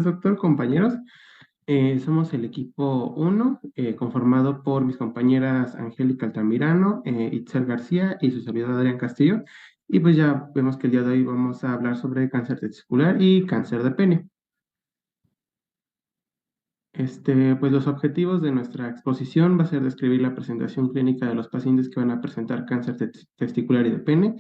Doctor, compañeros. Somos el equipo uno, conformado por mis compañeras Angélica Altamirano, Itzel García y su servidor Adrián Castillo. Y pues ya vemos que el día de hoy vamos a hablar sobre cáncer testicular y cáncer de pene. Pues los objetivos de nuestra exposición va a ser describir la presentación clínica de los pacientes que van a presentar cáncer testicular y de pene.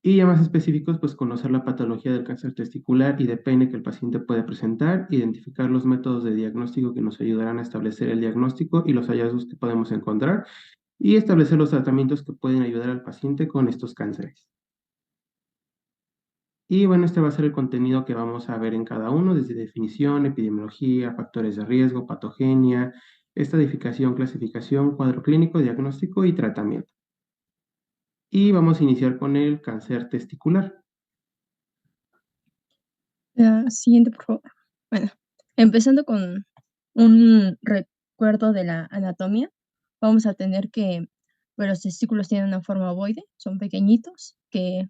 Y ya más específicos, pues conocer la patología del cáncer testicular y de pene que el paciente puede presentar, identificar los métodos de diagnóstico que nos ayudarán a establecer el diagnóstico y los hallazgos que podemos encontrar, y establecer los tratamientos que pueden ayudar al paciente con estos cánceres. Y bueno, este va a ser el contenido que vamos a ver en cada uno, desde definición, epidemiología, factores de riesgo, patogenia, estadificación, clasificación, cuadro clínico, diagnóstico y tratamiento. Y vamos a iniciar con el cáncer testicular. La siguiente, por favor. Bueno, empezando con un recuerdo de la anatomía, vamos a tener que los testículos tienen una forma ovoide, son pequeñitos, que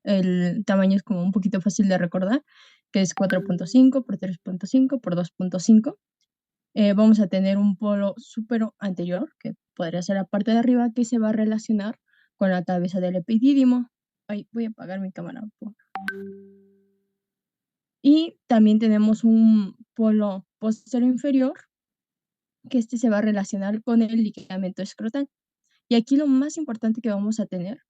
el tamaño es como un poquito fácil de recordar, que es 4.5 por 3.5 por 2.5. Vamos a tener un polo súpero anterior, que podría ser la parte de arriba, que se va a relacionar con la cabeza del epidídimo. Ay, voy a apagar mi cámara. Y también tenemos un polo posterior inferior, que este se va a relacionar con el ligamento escrotal. Y aquí lo más importante que vamos a tener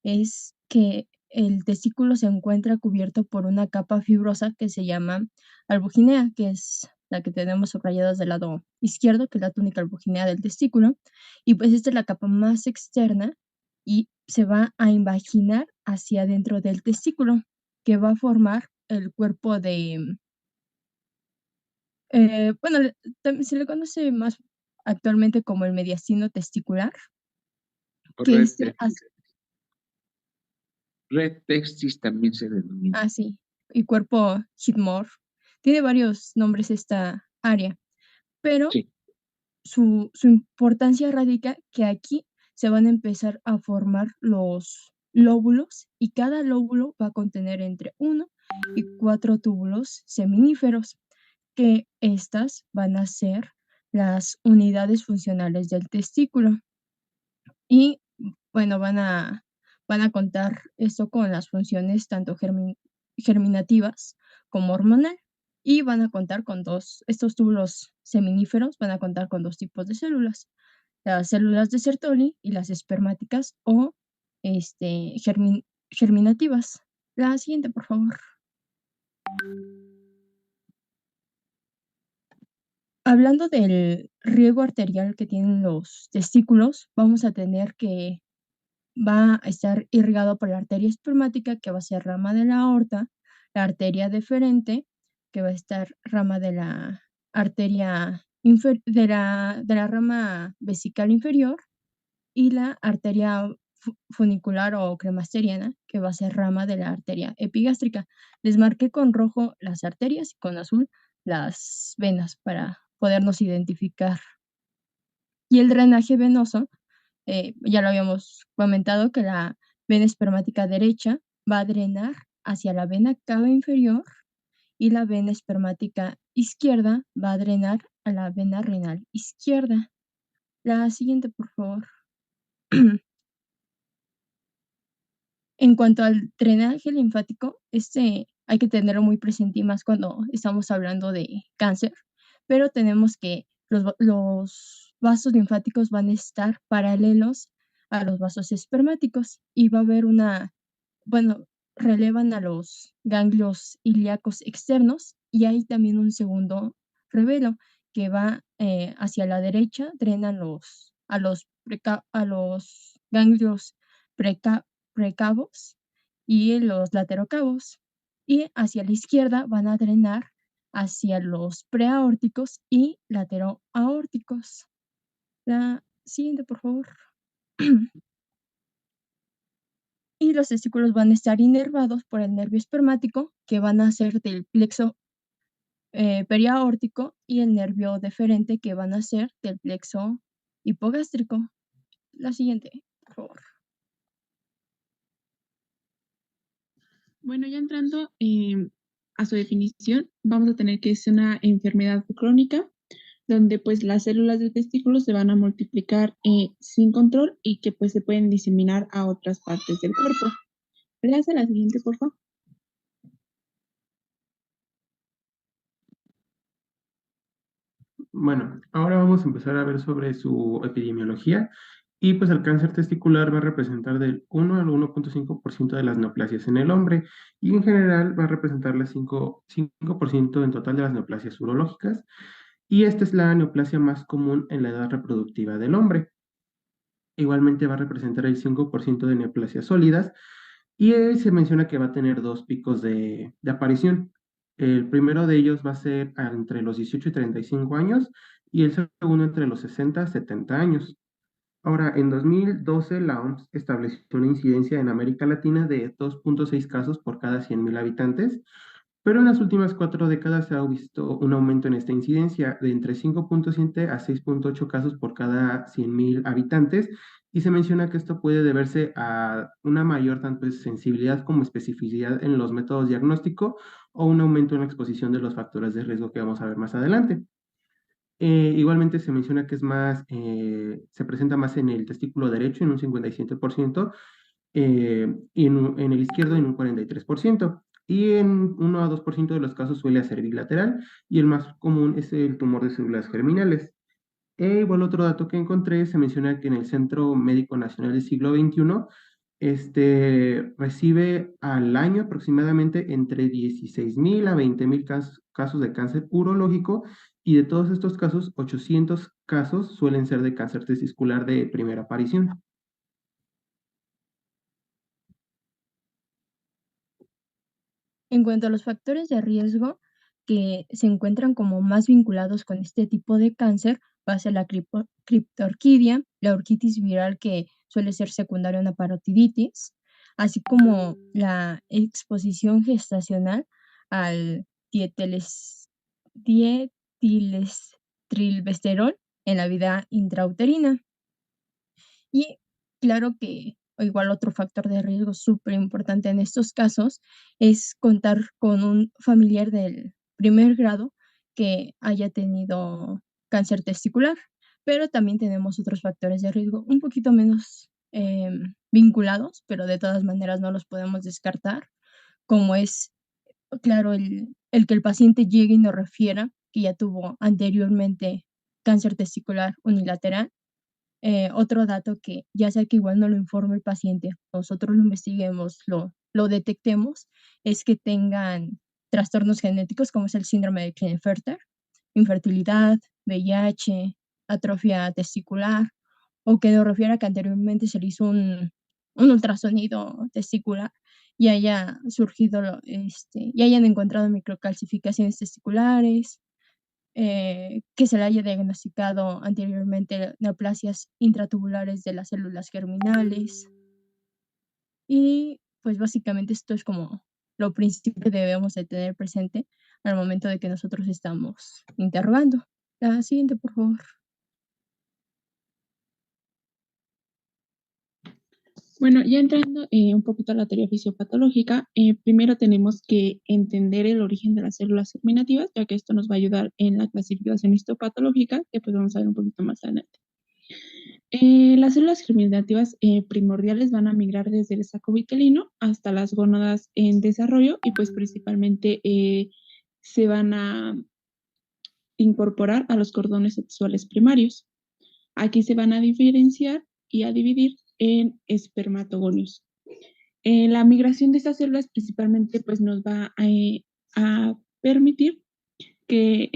es que el testículo se encuentra cubierto por una capa fibrosa que se llama albuginea, que es la que tenemos subrayadas del lado izquierdo, que es la túnica albuginea del testículo. Y pues esta es la capa más externa y se va a invaginar hacia adentro del testículo, que va a formar el cuerpo de bueno, se le conoce más actualmente como el mediastino testicular, que Red este Textis. Red Textis también se denomina. sí, y cuerpo Hidmore. Tiene varios nombres esta área, pero Sí. su importancia radica que aquí se van a empezar a formar los lóbulos y cada lóbulo va a contener entre 1 y 4 túbulos seminíferos, que estas van a ser las unidades funcionales del testículo. Y bueno, van a contar esto con las funciones tanto germinativas como hormonal. Y van a contar con estos túbulos seminíferos van a contar con dos tipos de células, las células de Sertoli y las espermáticas o germinativas. La siguiente, por favor. Hablando del riego arterial que tienen los testículos, vamos a tener que va a estar irrigado por la arteria espermática, que va a ser rama de la aorta, la arteria deferente, que va a estar rama de la arteria de la rama vesical inferior, y la arteria funicular o cremasteriana, que va a ser rama de la arteria epigástrica. Les marqué con rojo las arterias y con azul las venas para podernos identificar. Y el drenaje venoso, ya lo habíamos comentado, que la vena espermática derecha va a drenar hacia la vena cava inferior y la vena espermática izquierda va a drenar a la vena renal izquierda. La siguiente, por favor. En cuanto al drenaje linfático, hay que tenerlo muy presente y más cuando estamos hablando de cáncer, pero tenemos que los vasos linfáticos van a estar paralelos a los vasos espermáticos y va a haber bueno, relevan a los ganglios ilíacos externos y hay también un segundo revelo que va hacia la derecha, drenan a los ganglios precavos y los laterocavos, y hacia la izquierda van a drenar hacia los preaórticos y lateroaórticos. La siguiente, por favor. Y los testículos van a estar inervados por el nervio espermático, que van a ser del plexo periaórtico, y el nervio deferente, que van a ser del plexo hipogástrico. La siguiente, por favor. Bueno, ya entrando a su definición, vamos a tener que es una enfermedad crónica donde pues las células del testículo se van a multiplicar sin control y que pues se pueden diseminar a otras partes del cuerpo. ¿Leas a la siguiente, por favor? Bueno, ahora vamos a empezar a ver sobre su epidemiología y pues el cáncer testicular va a representar del 1 al 1.5% de las neoplasias en el hombre y en general va a representar el 5% en total de las neoplasias urológicas y esta es la neoplasia más común en la edad reproductiva del hombre. Igualmente va a representar el 5% de neoplasias sólidas y se menciona que va a tener dos picos de aparición. El primero de ellos va a ser entre los 18 y 35 años y el segundo entre los 60 y 70 años. Ahora, en 2012 la OMS estableció una incidencia en América Latina de 2.6 casos por cada 100.000 habitantes, pero en las últimas 4 décadas se ha visto un aumento en esta incidencia de entre 5.7 a 6.8 casos por cada 100.000 habitantes, y se menciona que esto puede deberse a una mayor tanto sensibilidad como especificidad en los métodos diagnóstico o un aumento en la exposición de los factores de riesgo que vamos a ver más adelante. Igualmente se menciona que es más, se presenta más en el testículo derecho en un 57%, y en el izquierdo en un 43%. Y en 1 a 2% de los casos suele ser bilateral y el más común es el tumor de células germinales. Igual otro dato que encontré, se menciona que en el Centro Médico Nacional del siglo XXI, recibe al año aproximadamente entre 16.000 a 20.000 casos de cáncer urológico y de todos estos casos, 800 casos suelen ser de cáncer testicular de primera aparición. En cuanto a los factores de riesgo que se encuentran como más vinculados con este tipo de cáncer, va a ser la criptorquidia, la orquitis viral que suele ser secundaria a una parotiditis, así como la exposición gestacional al dietilestrilbesterol en la vida intrauterina. Y claro que o igual otro factor de riesgo súper importante en estos casos es contar con un familiar del primer grado que haya tenido cáncer testicular, pero también tenemos otros factores de riesgo un poquito menos vinculados, pero de todas maneras no los podemos descartar, como es, claro, el que el paciente llegue y nos refiera que ya tuvo anteriormente cáncer testicular unilateral. Otro dato que ya sea que igual no lo informe el paciente, nosotros lo investiguemos, lo detectemos, es que tengan trastornos genéticos como es el síndrome de Klinefelter, infertilidad, VIH, atrofia testicular, o que nos refiera que anteriormente se le hizo un ultrasonido testicular y haya surgido, y hayan encontrado microcalcificaciones testiculares, que se le haya diagnosticado anteriormente neoplasias intratubulares de las células germinales. Y pues básicamente esto es como lo principal que debemos de tener presente al momento de que nosotros estamos interrogando. La siguiente, por favor. Bueno, ya entrando un poquito a la teoría fisiopatológica, primero tenemos que entender el origen de las células germinativas, ya que esto nos va a ayudar en la clasificación histopatológica, que pues vamos a ver un poquito más adelante. Las células germinativas primordiales van a migrar desde el saco vitelino hasta las gónadas en desarrollo y pues principalmente se van a incorporar a los cordones sexuales primarios. Aquí se van a diferenciar y a dividir en espermatogonios. La migración de estas células principalmente pues nos va a permitir que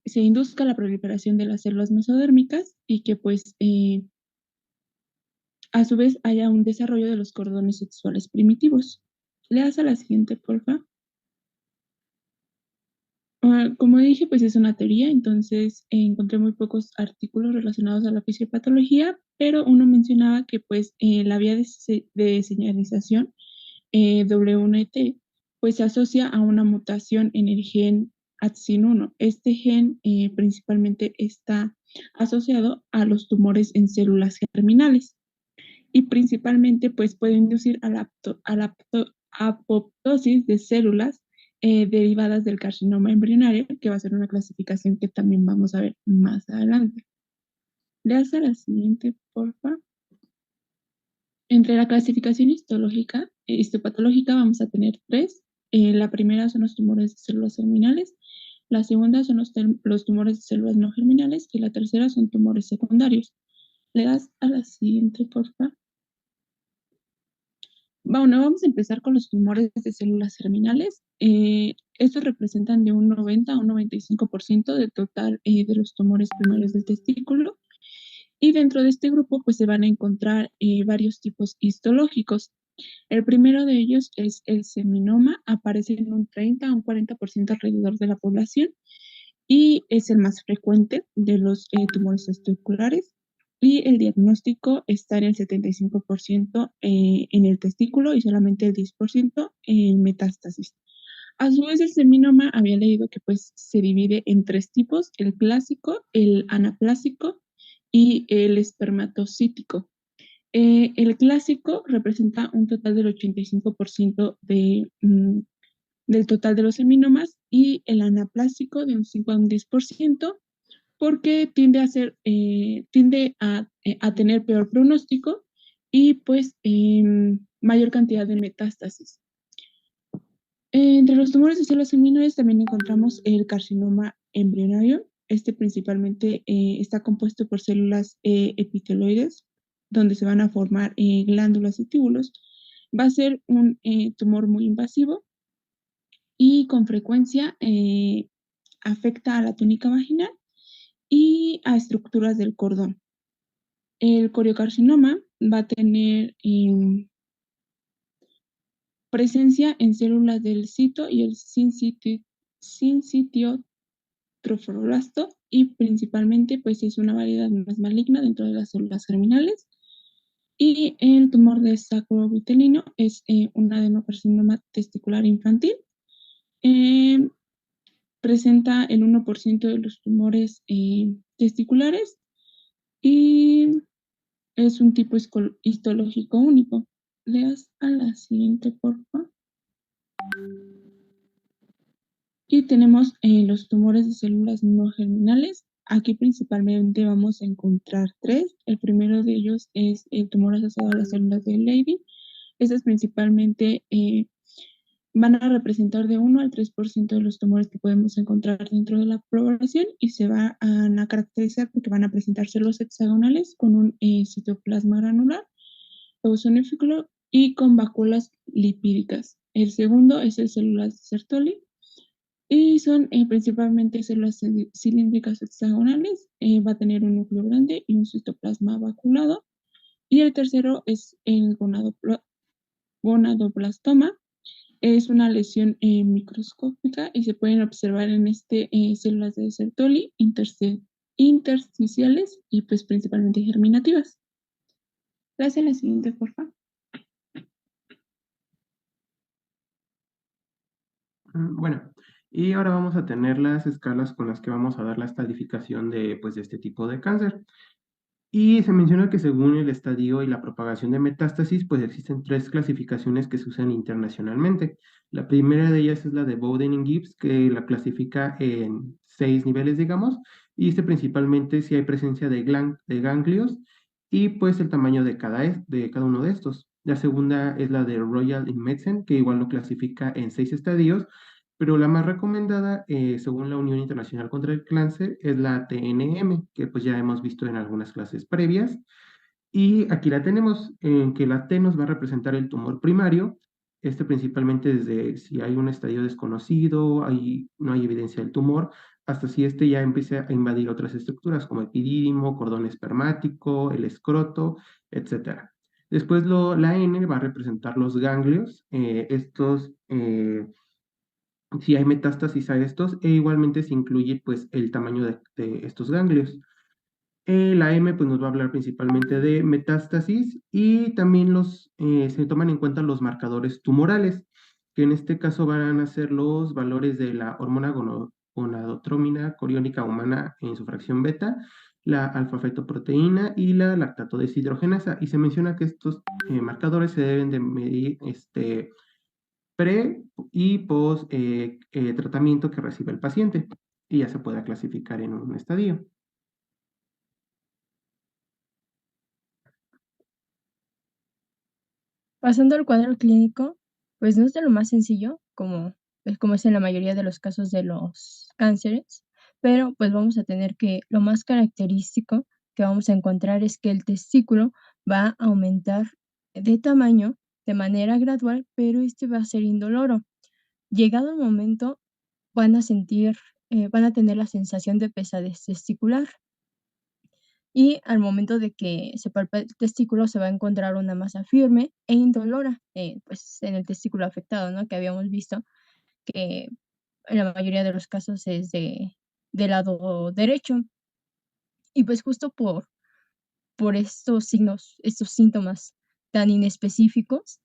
se induzca la proliferación de las células mesodérmicas y que pues a su vez haya un desarrollo de los cordones sexuales primitivos. Leas a la siguiente, porfa. Como dije, pues es una teoría, entonces encontré muy pocos artículos relacionados a la fisiopatología, pero uno mencionaba que pues la vía de señalización W1T pues se asocia a una mutación en el gen ATSIN1. Este gen principalmente está asociado a los tumores en células germinales y principalmente pues puede inducir a la apoptosis de células derivadas del carcinoma embrionario, que va a ser una clasificación que también vamos a ver más adelante. Le hace la siguiente, por favor. Entre la clasificación histopatológica vamos a tener tres. La primera son los tumores de células germinales, la segunda son los tumores de células no germinales y la tercera son tumores secundarios. Le das a la siguiente, por favor. Bueno, vamos a empezar con los tumores de células germinales. Estos representan de un 90 a un 95% del total de los tumores primarios del testículo. Y dentro de este grupo, pues se van a encontrar varios tipos histológicos. El primero de ellos es el seminoma, aparece en un 30 a un 40% alrededor de la población y es el más frecuente de los tumores testiculares. Y el diagnóstico está en el 75% en el testículo y solamente el 10% en metástasis. A su vez, el seminoma había leído que pues se divide en tres tipos: el clásico, el anaplásico y el espermatocítico. El clásico representa un total del 85% del total de los seminomas y el anaplásico de un 5 a un 10%, porque tiende a tener peor pronóstico y pues mayor cantidad de metástasis. Entre los tumores de células seminales también encontramos el carcinoma embrionario. Este principalmente está compuesto por células epiteloides, donde se van a formar glándulas y túbulos. Va a ser un tumor muy invasivo y con frecuencia afecta a la túnica vaginal y a estructuras del cordón. El coriocarcinoma va a tener presencia en células del cito y el sincitio trofoblast y principalmente pues es una variedad más maligna dentro de las células germinales. Y el tumor de sacrovitelino es un adenocarcinoma testicular infantil. Presenta el 1% de los tumores testiculares y es un tipo histológico único. Leas a la siguiente, por favor. Y tenemos los tumores de células no germinales. Aquí principalmente vamos a encontrar tres. El primero de ellos es el tumor asociado a las células de Leydig. Estas principalmente van a representar de 1 al 3% de los tumores que podemos encontrar dentro de la población y se van a caracterizar porque van a presentar células hexagonales con un citoplasma granular, eosinófilo y con vacuolas lipídicas. El segundo es el células de Sertoli y son principalmente células cilíndricas hexagonales. Va a tener un núcleo grande y un citoplasma vaculado. Y el tercero es el gonadoblastoma. Es una lesión microscópica y se pueden observar en células de Sertoli intersticiales y pues principalmente germinativas. Gracias. La siguiente, por favor. Bueno, y ahora vamos a tener las escalas con las que vamos a dar la estadificación de este tipo de cáncer. Y se menciona que según el estadio y la propagación de metástasis, pues existen tres clasificaciones que se usan internacionalmente. La primera de ellas es la de Bowden y Gibbs, que la clasifica en 6 niveles, digamos, y dice principalmente si hay presencia de ganglios y pues el tamaño de cada uno de estos. La segunda es la de Royal in Medicine, que igual lo clasifica en 6 estadios, pero la más recomendada, según la Unión Internacional contra el Cáncer, es la TNM, que pues ya hemos visto en algunas clases previas. Y aquí la tenemos, en que la T nos va a representar el tumor primario, principalmente desde si hay un estadio desconocido, no hay evidencia del tumor, hasta si ya empieza a invadir otras estructuras como epidídimo, cordón espermático, el escroto, etc. Después la N va a representar los ganglios, si hay metástasis a estos, e igualmente se incluye pues el tamaño de estos ganglios. La M pues nos va a hablar principalmente de metástasis y también se toman en cuenta los marcadores tumorales, que en este caso van a ser los valores de la hormona gonadotrómina coriónica humana en su fracción beta, la alfa-fetoproteína y la lactato deshidrogenasa. Y se menciona que estos marcadores se deben de medir pre y post tratamiento que recibe el paciente y ya se pueda clasificar en un estadio. Pasando al cuadro clínico, pues no es de lo más sencillo, como es en la mayoría de los casos de los cánceres, pero pues vamos a tener que lo más característico que vamos a encontrar es que el testículo va a aumentar de tamaño de manera gradual, pero este va a ser indoloro. Llegado el momento, van a sentir, van a tener la sensación de pesadez testicular. Y al momento de que se palpa el testículo, se va a encontrar una masa firme e indolora, pues, en el testículo afectado, ¿no? Que habíamos visto que en la mayoría de los casos es del lado derecho. Y, pues, justo por estos signos, estos síntomas tan inespecíficos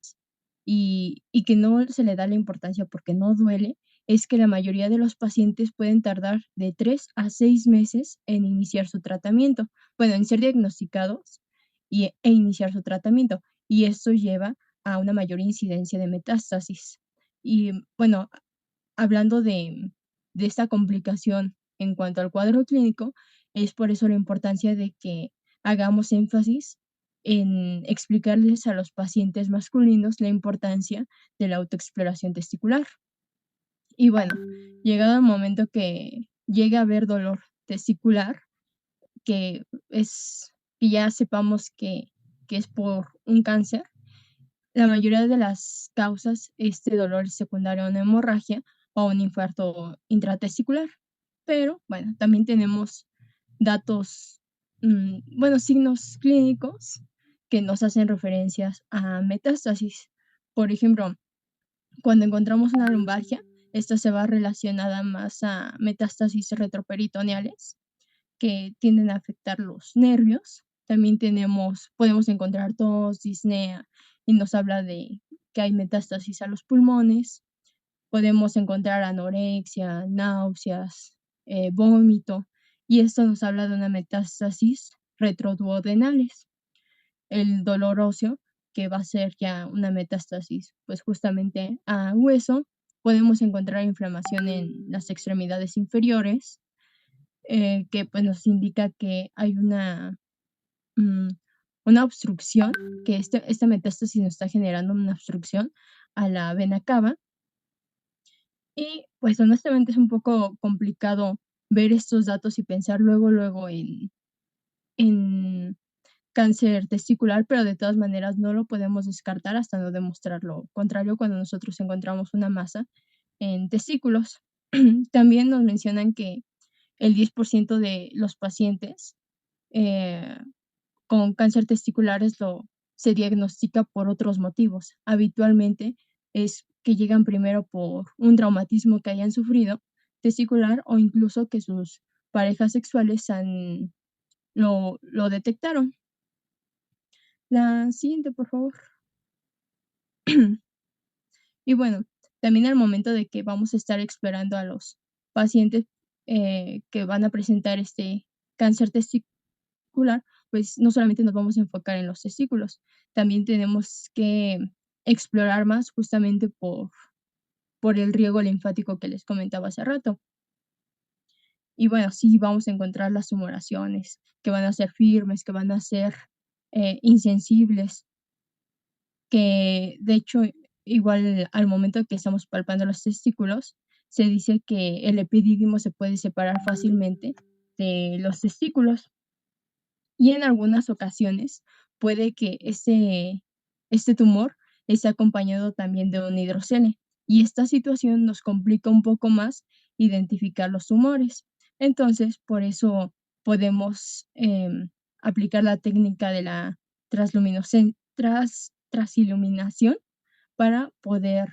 y que no se le da la importancia porque no duele, es que la mayoría de los pacientes pueden tardar de 3 a 6 meses en iniciar su tratamiento, bueno, en ser diagnosticados e iniciar su tratamiento, y esto lleva a una mayor incidencia de metástasis. Y bueno, hablando de esta complicación en cuanto al cuadro clínico, es por eso la importancia de que hagamos énfasis en explicarles a los pacientes masculinos la importancia de la autoexploración testicular. Y bueno, llegado el momento que llegue a haber dolor testicular, que que ya sepamos que es por un cáncer, la mayoría de las causas, este dolor es secundario a una hemorragia o a un infarto intratesticular. Pero, bueno, también tenemos datos, bueno, signos clínicos que nos hacen referencias a metástasis. Por ejemplo, cuando encontramos una lumbalgia, esta se va relacionada más a metástasis retroperitoneales que tienden a afectar los nervios. También podemos encontrar tos, disnea, y nos habla de que hay metástasis a los pulmones. Podemos encontrar anorexia, náuseas, vómito, y esto nos habla de una metástasis retroduodenales. El dolor óseo, que va a ser ya una metástasis, pues justamente a hueso. Podemos encontrar inflamación en las extremidades inferiores, que pues nos indica que hay mm, una obstrucción, que esta metástasis nos está generando una obstrucción a la vena cava. Y pues honestamente es un poco complicado ver estos datos y pensar luego en cáncer testicular, pero de todas maneras no lo podemos descartar hasta no demostrar lo contrario cuando nosotros encontramos una masa en testículos. También nos mencionan que el 10% de los pacientes eh, con cáncer testicular se diagnostica por otros motivos. Habitualmente es que llegan primero por un traumatismo que hayan sufrido testicular o incluso que sus parejas sexuales lo detectaron. La siguiente, por favor. Y bueno, también al momento de que vamos a estar explorando a los pacientes que van a presentar este cáncer testicular, pues no solamente nos vamos a enfocar en los testículos, también tenemos que explorar más justamente por el riego linfático que les comentaba hace rato. Y bueno, sí vamos a encontrar las tumoraciones que van a ser firmes, que van a ser insensibles, que de hecho, igual al momento que estamos palpando los testículos, se dice que el epidídimo se puede separar fácilmente de los testículos. Y en algunas ocasiones puede que este tumor esté acompañado también de un hidrocele, y esta situación nos complica un poco más identificar los tumores. Entonces, por eso podemos aplicar la técnica de la transiluminación para poder,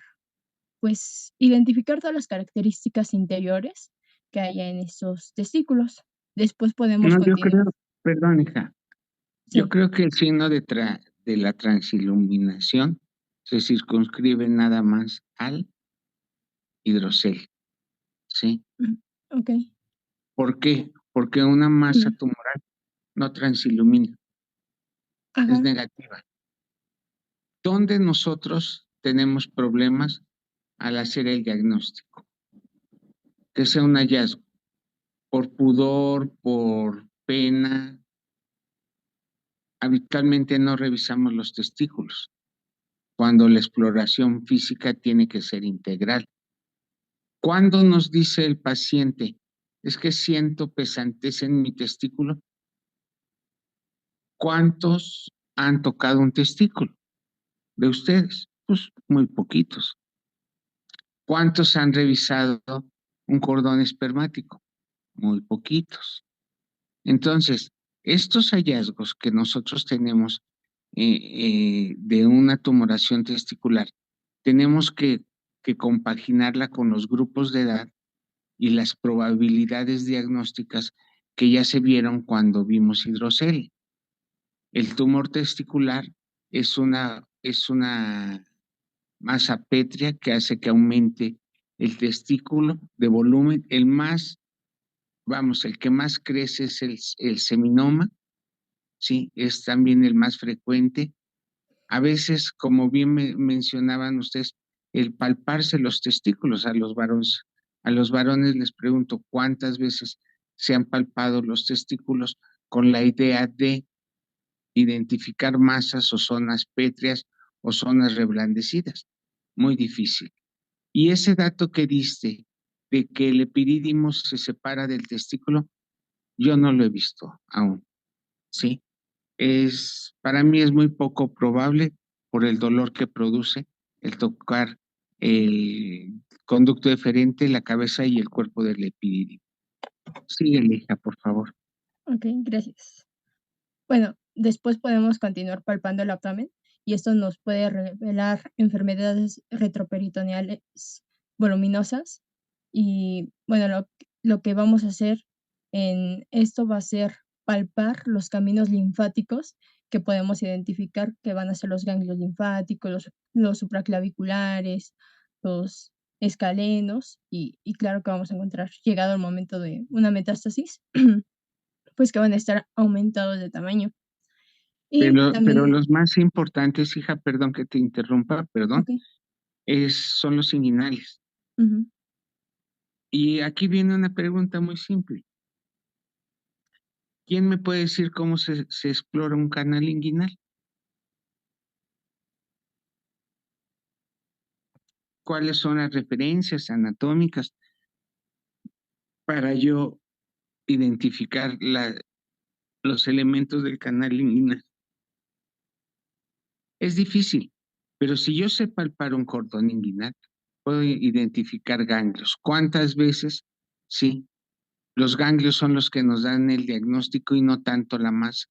pues, identificar todas las características interiores que haya en estos testículos. Después podemos No, yo continuar. creo, perdón, hija, yo Sí. creo que el signo de la transiluminación se circunscribe nada más al hidrocel, ¿sí? Okey. ¿Por qué? Porque una masa Mm, tumoral no transilumina, es ajá, negativa. ¿Dónde nosotros tenemos problemas? al hacer el diagnóstico, que sea un hallazgo, por pudor, por pena. Habitualmente no revisamos los testículos, cuando la exploración física tiene que ser integral. ¿Cuándo nos dice el paciente, es que siento pesantez en mi testículo? ¿Cuántos han tocado un testículo de ustedes? Pues muy poquitos. ¿Cuántos han revisado un cordón espermático? Muy poquitos. Entonces, estos hallazgos que nosotros tenemos de una tumoración testicular, tenemos que compaginarla con los grupos de edad y las probabilidades diagnósticas que ya se vieron cuando vimos hidrocele. El tumor testicular es una masa pétrea que hace que aumente el testículo de volumen. El que más crece es el seminoma, ¿sí? Es también el más frecuente. A veces, como bien mencionaban ustedes, el palparse los testículos a los varones. A los varones les pregunto cuántas veces se han palpado los testículos con la idea de identificar masas o zonas pétreas o zonas reblandecidas. Muy difícil. Y ese dato que diste de que el epirídimo se separa del testículo, yo no lo he visto aún, ¿sí? Para mí es muy poco probable por el dolor que produce el tocar el conducto deferente, la cabeza y el cuerpo del epididio. Sí, Elija, por favor. Ok, gracias. Bueno, después podemos continuar palpando el abdomen y esto nos puede revelar enfermedades retroperitoneales voluminosas. Y bueno, lo que vamos a hacer en esto va a ser palpar los caminos linfáticos que podemos identificar que van a ser los ganglios linfáticos, los supraclaviculares, los escalenos y claro que vamos a encontrar, llegado el momento de una metástasis, pues que van a estar aumentados de tamaño. Y Pero también, los más importantes, hija, perdón que te interrumpa, perdón, okey, son los inguinales. ujú. Y aquí viene una pregunta muy simple. ¿Quién me puede decir cómo se explora un canal inguinal? ¿Cuáles son las referencias anatómicas para yo identificar los elementos del canal inguinal? Es difícil, pero si yo sé palpar un cordón inguinal, puedo identificar ganglios. ¿Cuántas veces? Sí, los ganglios son los que nos dan el diagnóstico y no tanto la masa,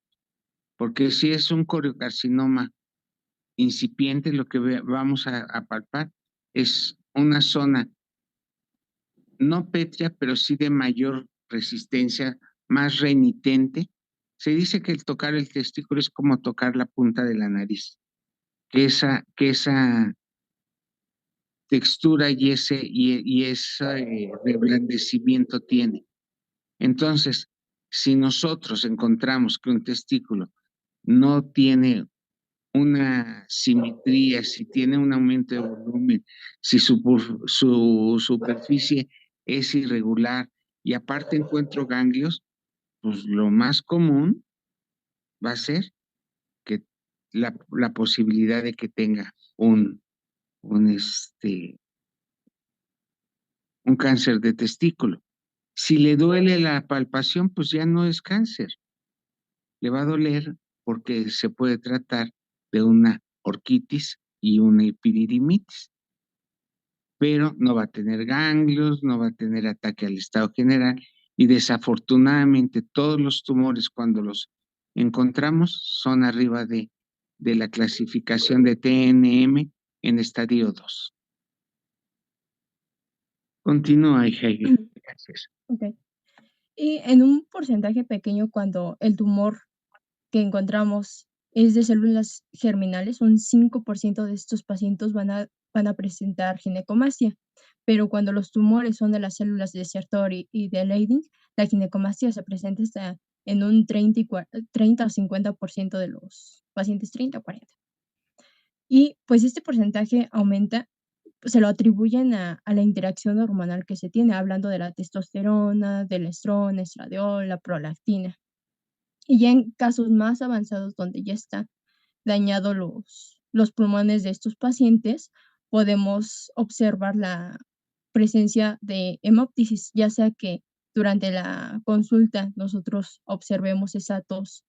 porque si es un coriocarcinoma incipiente, lo que vamos a palpar es una zona no pétrea, pero sí de mayor resistencia, más renitente. Se dice que el tocar el testículo es como tocar la punta de la nariz, que esa textura y ese reblandecimiento tiene. Entonces, si nosotros encontramos que un testículo no tiene una simetría, si tiene un aumento de volumen, si su superficie es irregular y aparte encuentro ganglios, pues lo más común va a ser que la posibilidad de que tenga un, un cáncer de testículo. Si le duele la palpación, pues ya no es cáncer. Le va a doler porque se puede tratar de una orquitis y una epididimitis, pero no va a tener ganglios, no va a tener ataque al estado general y desafortunadamente todos los tumores cuando los encontramos son arriba de la clasificación de TNM en estadio 2. Continúa, Heidi. Gracias. Okey. Y en un porcentaje pequeño, cuando el tumor que encontramos es de células germinales, un 5% de estos pacientes van a presentar ginecomastia, pero cuando los tumores son de las células de Sertoli y de Leydig, la ginecomastia se presenta hasta en un 30 o 50% de los pacientes, 30 o 40. Y, pues, este porcentaje aumenta se lo atribuyen a la interacción hormonal que se tiene, hablando de la testosterona, del estrón, estradiol, la prolactina. Y ya en casos más avanzados, donde ya está dañado los pulmones de estos pacientes, podemos observar la presencia de hemoptisis, ya sea que durante la consulta nosotros observemos esa tos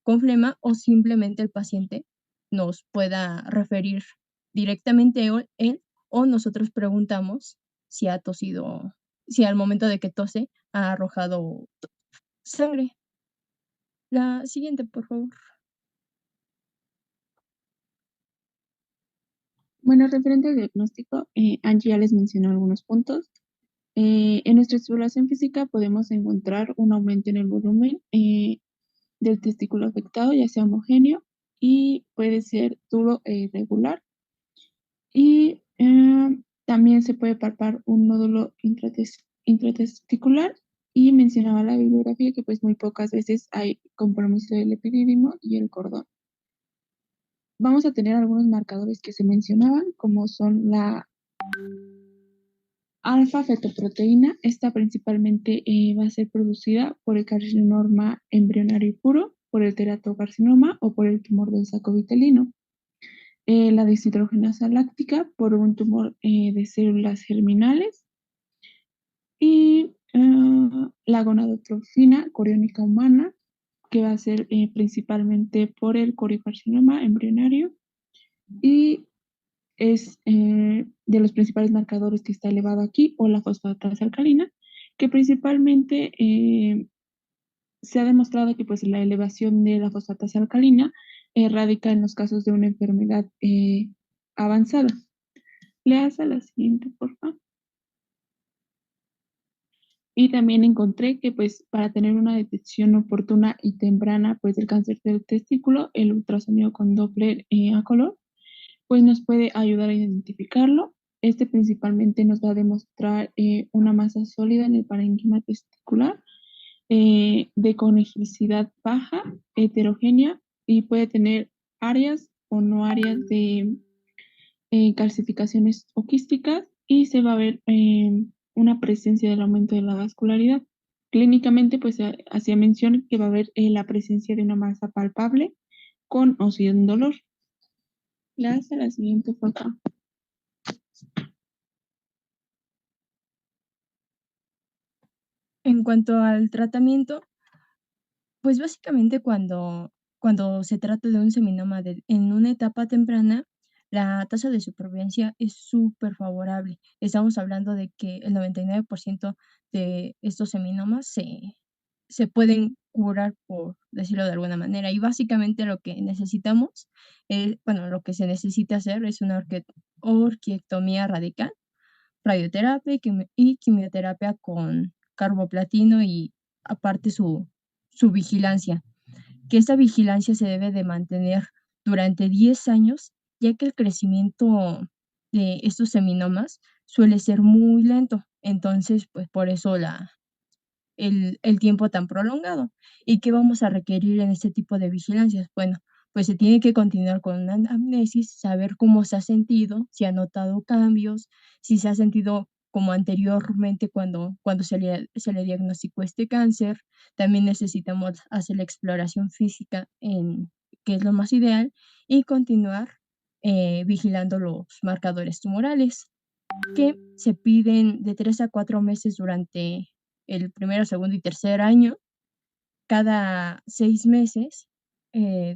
con flema o simplemente el paciente nos pueda referir directamente él o nosotros preguntamos si ha tosido, si al momento de que tose ha arrojado sangre. La siguiente, por favor. Bueno, referente al diagnóstico, Angie ya les mencionó algunos puntos. En nuestra exploración física podemos encontrar un aumento en el volumen del testículo afectado, ya sea homogéneo, y puede ser duro e irregular. Y también se puede palpar un nódulo intratesticular, y mencionaba la bibliografía que pues muy pocas veces hay compromiso del epidídimo y el cordón. Vamos a tener algunos marcadores que se mencionaban, como son la alfa-fetoproteína. Esta principalmente va a ser producida por el carcinoma embrionario puro, por el teratocarcinoma o por el tumor del saco vitelino. La deshidrogenasa láctica por un tumor de células germinales. Y la gonadotrofina coriónica humana, que va a ser principalmente por el coriocarcinoma embrionario, y es de los principales marcadores que está elevado aquí, o la fosfatasa alcalina, que principalmente se ha demostrado que pues la elevación de la fosfatasa alcalina radica en los casos de una enfermedad avanzada. Leas a la siguiente, por favor. Y también encontré que pues para tener una detección oportuna y temprana pues del cáncer del testículo, el ultrasonido con Doppler a color pues nos puede ayudar a identificarlo. Este principalmente nos va a demostrar una masa sólida en el parénquima testicular, de conicidad baja, heterogénea, y puede tener áreas o no áreas de calcificaciones o quísticas, y se va a ver una presencia del aumento de la vascularidad. Clínicamente, pues hacía mención que va a haber la presencia de una masa palpable con o sin dolor. La siguiente foto. En cuanto al tratamiento, pues básicamente cuando se trata de un seminoma en una etapa temprana, la tasa de supervivencia es súper favorable. Estamos hablando de que el 99% de estos seminomas se pueden curar, por decirlo de alguna manera. Y básicamente lo que necesitamos, bueno, lo que se necesita hacer es una orquiectomía radical, radioterapia y quimioterapia con carboplatino, y aparte su vigilancia, que esta vigilancia se debe de mantener durante 10 años, ya que el crecimiento de estos seminomas suele ser muy lento. Entonces, pues por eso el tiempo tan prolongado. ¿Y qué vamos a requerir en este tipo de vigilancias? Bueno, pues se tiene que continuar con una anamnesis, saber cómo se ha sentido, si ha notado cambios, si se ha sentido como anteriormente cuando se le diagnosticó este cáncer. También necesitamos hacer la exploración física, que es lo más ideal, y continuar vigilando los marcadores tumorales, que se piden de 3 a 4 meses durante el primero, segundo y tercer año, cada 6 meses,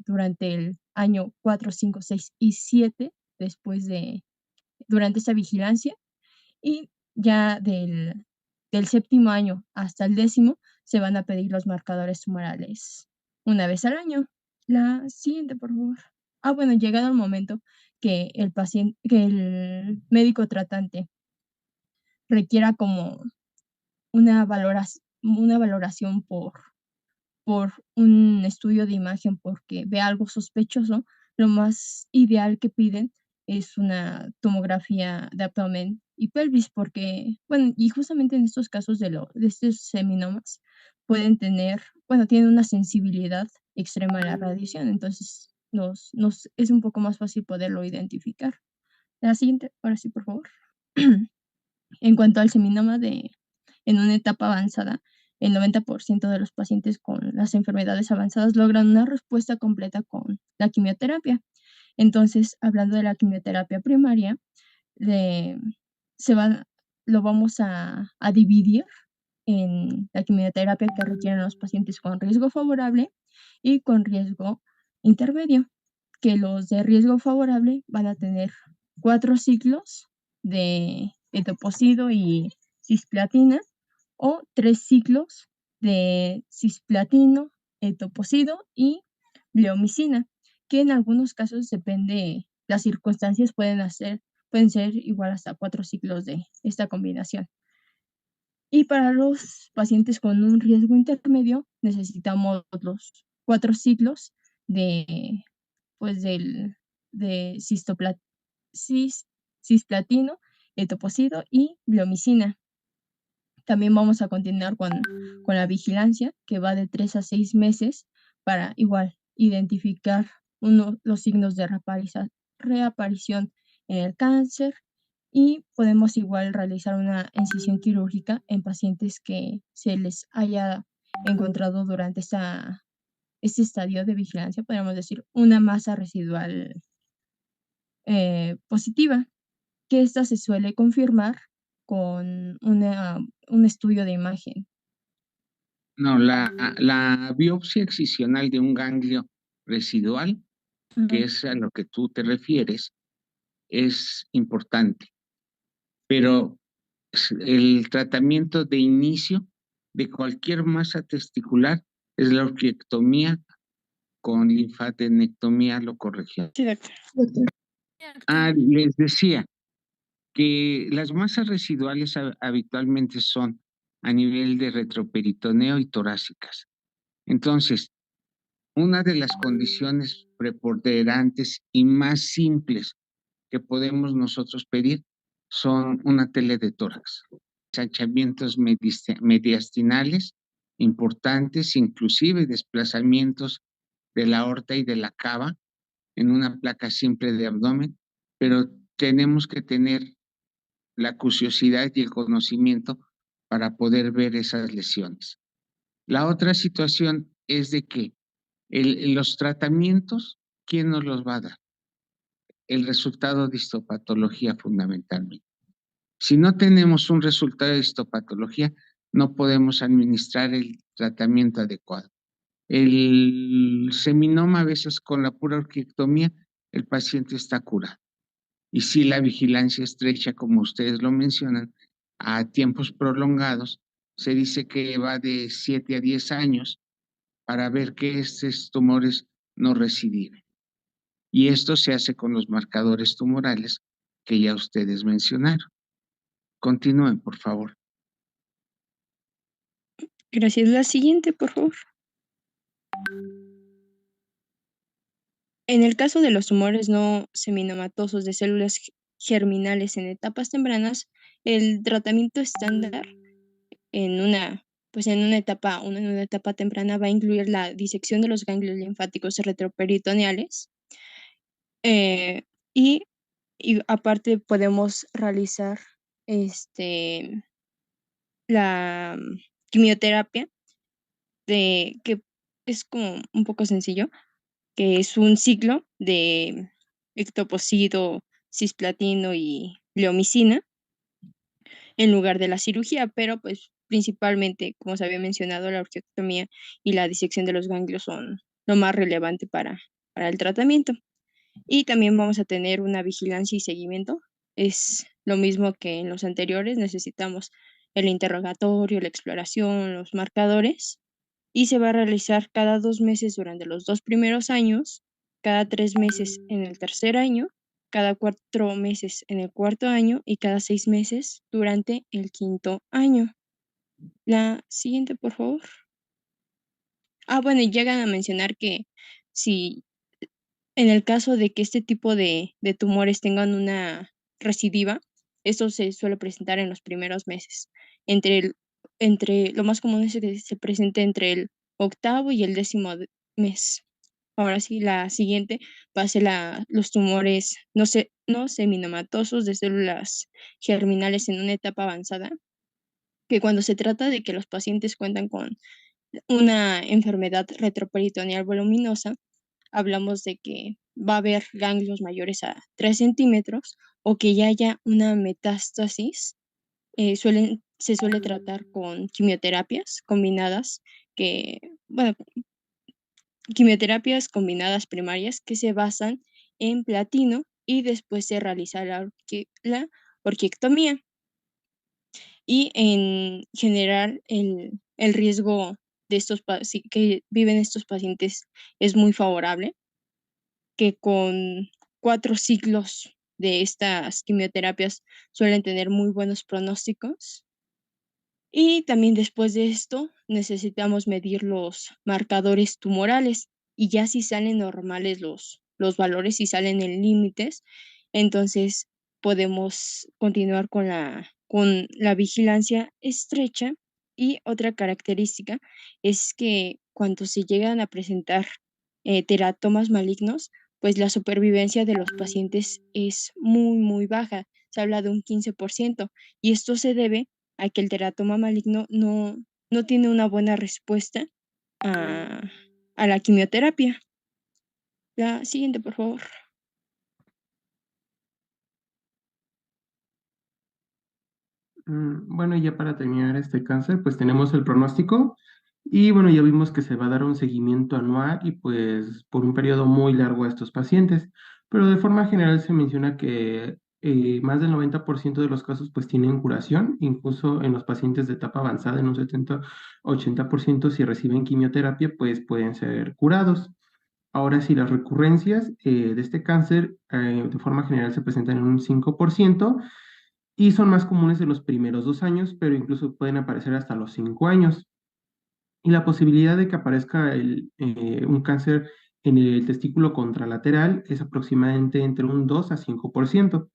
durante el año 4, 5, 6 y 7, durante esta vigilancia, y ya del séptimo año hasta el 10º se van a pedir los marcadores tumorales una vez al año. La siguiente, por favor. Bueno, llegado el momento que el médico tratante requiera como una valoración por un estudio de imagen, porque ve algo sospechoso, lo más ideal que piden es una tomografía de abdomen y pelvis, porque, bueno, y justamente en estos casos de estos seminomas tienen una sensibilidad extrema a la radiación, entonces es un poco más fácil poderlo identificar. La siguiente, ahora sí, por favor. En cuanto al seminoma en una etapa avanzada, el 90% de los pacientes con las enfermedades avanzadas logran una respuesta completa con la quimioterapia. Entonces, hablando de la quimioterapia primaria, de, se van, lo vamos a dividir en la quimioterapia que requieren los pacientes con riesgo favorable y con riesgo intermedio, que los de riesgo favorable van a tener 4 ciclos de etoposide y cisplatina o 3 ciclos de cisplatino, etoposide y bleomicina, que en algunos casos depende, las circunstancias pueden ser igual hasta 4 ciclos de esta combinación. Y para los pacientes con un riesgo intermedio necesitamos los 4 ciclos de, pues de cisplatino, etoposide y bleomicina. También vamos a continuar con la vigilancia, que va de 3 a 6 meses para igual identificar los signos de reaparición en el cáncer, y podemos igual realizar una incisión quirúrgica en pacientes que se les haya encontrado durante este estadio de vigilancia, podríamos decir, una masa residual positiva, que esta se suele confirmar con un estudio de imagen. No, la biopsia excisional de un ganglio residual, que es a lo que tú te refieres, es importante, pero el tratamiento de inicio de cualquier masa testicular es la orquiectomía con linfadenectomía locorregión. Sí, doctor. Les decía que las masas residuales habitualmente son a nivel de retroperitoneo y torácicas. Entonces, una de las condiciones preponderantes y más simples que podemos nosotros pedir son una tele de tórax, ensanchamientos mediastinales importantes, inclusive desplazamientos de la aorta y de la cava en una placa simple de abdomen, pero tenemos que tener la curiosidad y el conocimiento para poder ver esas lesiones. La otra situación es de que los tratamientos, ¿quién nos los va a dar? El resultado de histopatología fundamentalmente. Si no tenemos un resultado de histopatología, no podemos administrar el tratamiento adecuado. El seminoma, a veces con la pura orquiectomía, el paciente está curado. Y si la vigilancia estrecha, como ustedes lo mencionan, a tiempos prolongados, se dice que va de 7 a 10 años para ver que estos tumores no recidiven. Y esto se hace con los marcadores tumorales que ya ustedes mencionaron. Continúen, por favor. Gracias. La siguiente, por favor. En el caso de los tumores no seminomatosos de células germinales en etapas tempranas, el tratamiento estándar en una etapa temprana va a incluir la disección de los ganglios linfáticos retroperitoneales, y aparte podemos realizar la quimioterapia, que es como un poco sencillo, que es un ciclo de ectoposide, cisplatino y bleomicina en lugar de la cirugía, pero pues principalmente, como se había mencionado, la orquiectomía y la disección de los ganglios son lo más relevante para el tratamiento. Y también vamos a tener una vigilancia y seguimiento. Es lo mismo que en los anteriores, necesitamos el interrogatorio, la exploración, los marcadores, y se va a realizar cada 2 meses durante los 2 primeros años, cada 3 meses en el tercer año, cada 4 meses en el cuarto año y cada 6 meses durante el quinto año. La siguiente, por favor. Bueno, y llegan a mencionar que si en el caso de que este tipo de tumores tengan una recidiva, esto se suele presentar en los primeros meses. Lo más común es que se presente entre el octavo y el 10º mes. Ahora sí, la siguiente va a ser los tumores no seminomatosos de células germinales en una etapa avanzada, que cuando se trata de que los pacientes cuentan con una enfermedad retroperitoneal voluminosa, hablamos de que va a haber ganglios mayores a 3 centímetros o que ya haya una metástasis. Se suele tratar con quimioterapias combinadas, bueno, quimioterapias combinadas primarias que se basan en platino y después se realiza la orquiectomía. Y en general el riesgo de que viven estos pacientes es muy favorable, que con 4 ciclos de estas quimioterapias suelen tener muy buenos pronósticos. Y también después de esto necesitamos medir los marcadores tumorales y ya si salen normales los valores, si salen en límites, entonces podemos continuar con la vigilancia estrecha. Y otra característica es que cuando se llegan a presentar teratomas malignos, pues la supervivencia de los pacientes es muy, muy baja. Se habla de un 15% y esto se debe a que el teratoma maligno no tiene una buena respuesta a, a la quimioterapia. La siguiente, por favor. Bueno, ya para terminar este cáncer, pues tenemos el pronóstico y bueno, ya vimos que se va a dar un seguimiento anual y pues por un periodo muy largo a estos pacientes, pero de forma general se menciona que más del 90% de los casos pues tienen curación, incluso en los pacientes de etapa avanzada, en un 70-80% si reciben quimioterapia pues pueden ser curados. Ahora sí, las recurrencias de este cáncer de forma general se presentan en un 5% y son más comunes en los primeros 2 años, pero incluso pueden aparecer hasta los 5 años. Y la posibilidad de que aparezca un cáncer en el testículo contralateral es aproximadamente entre un 2 a 5%.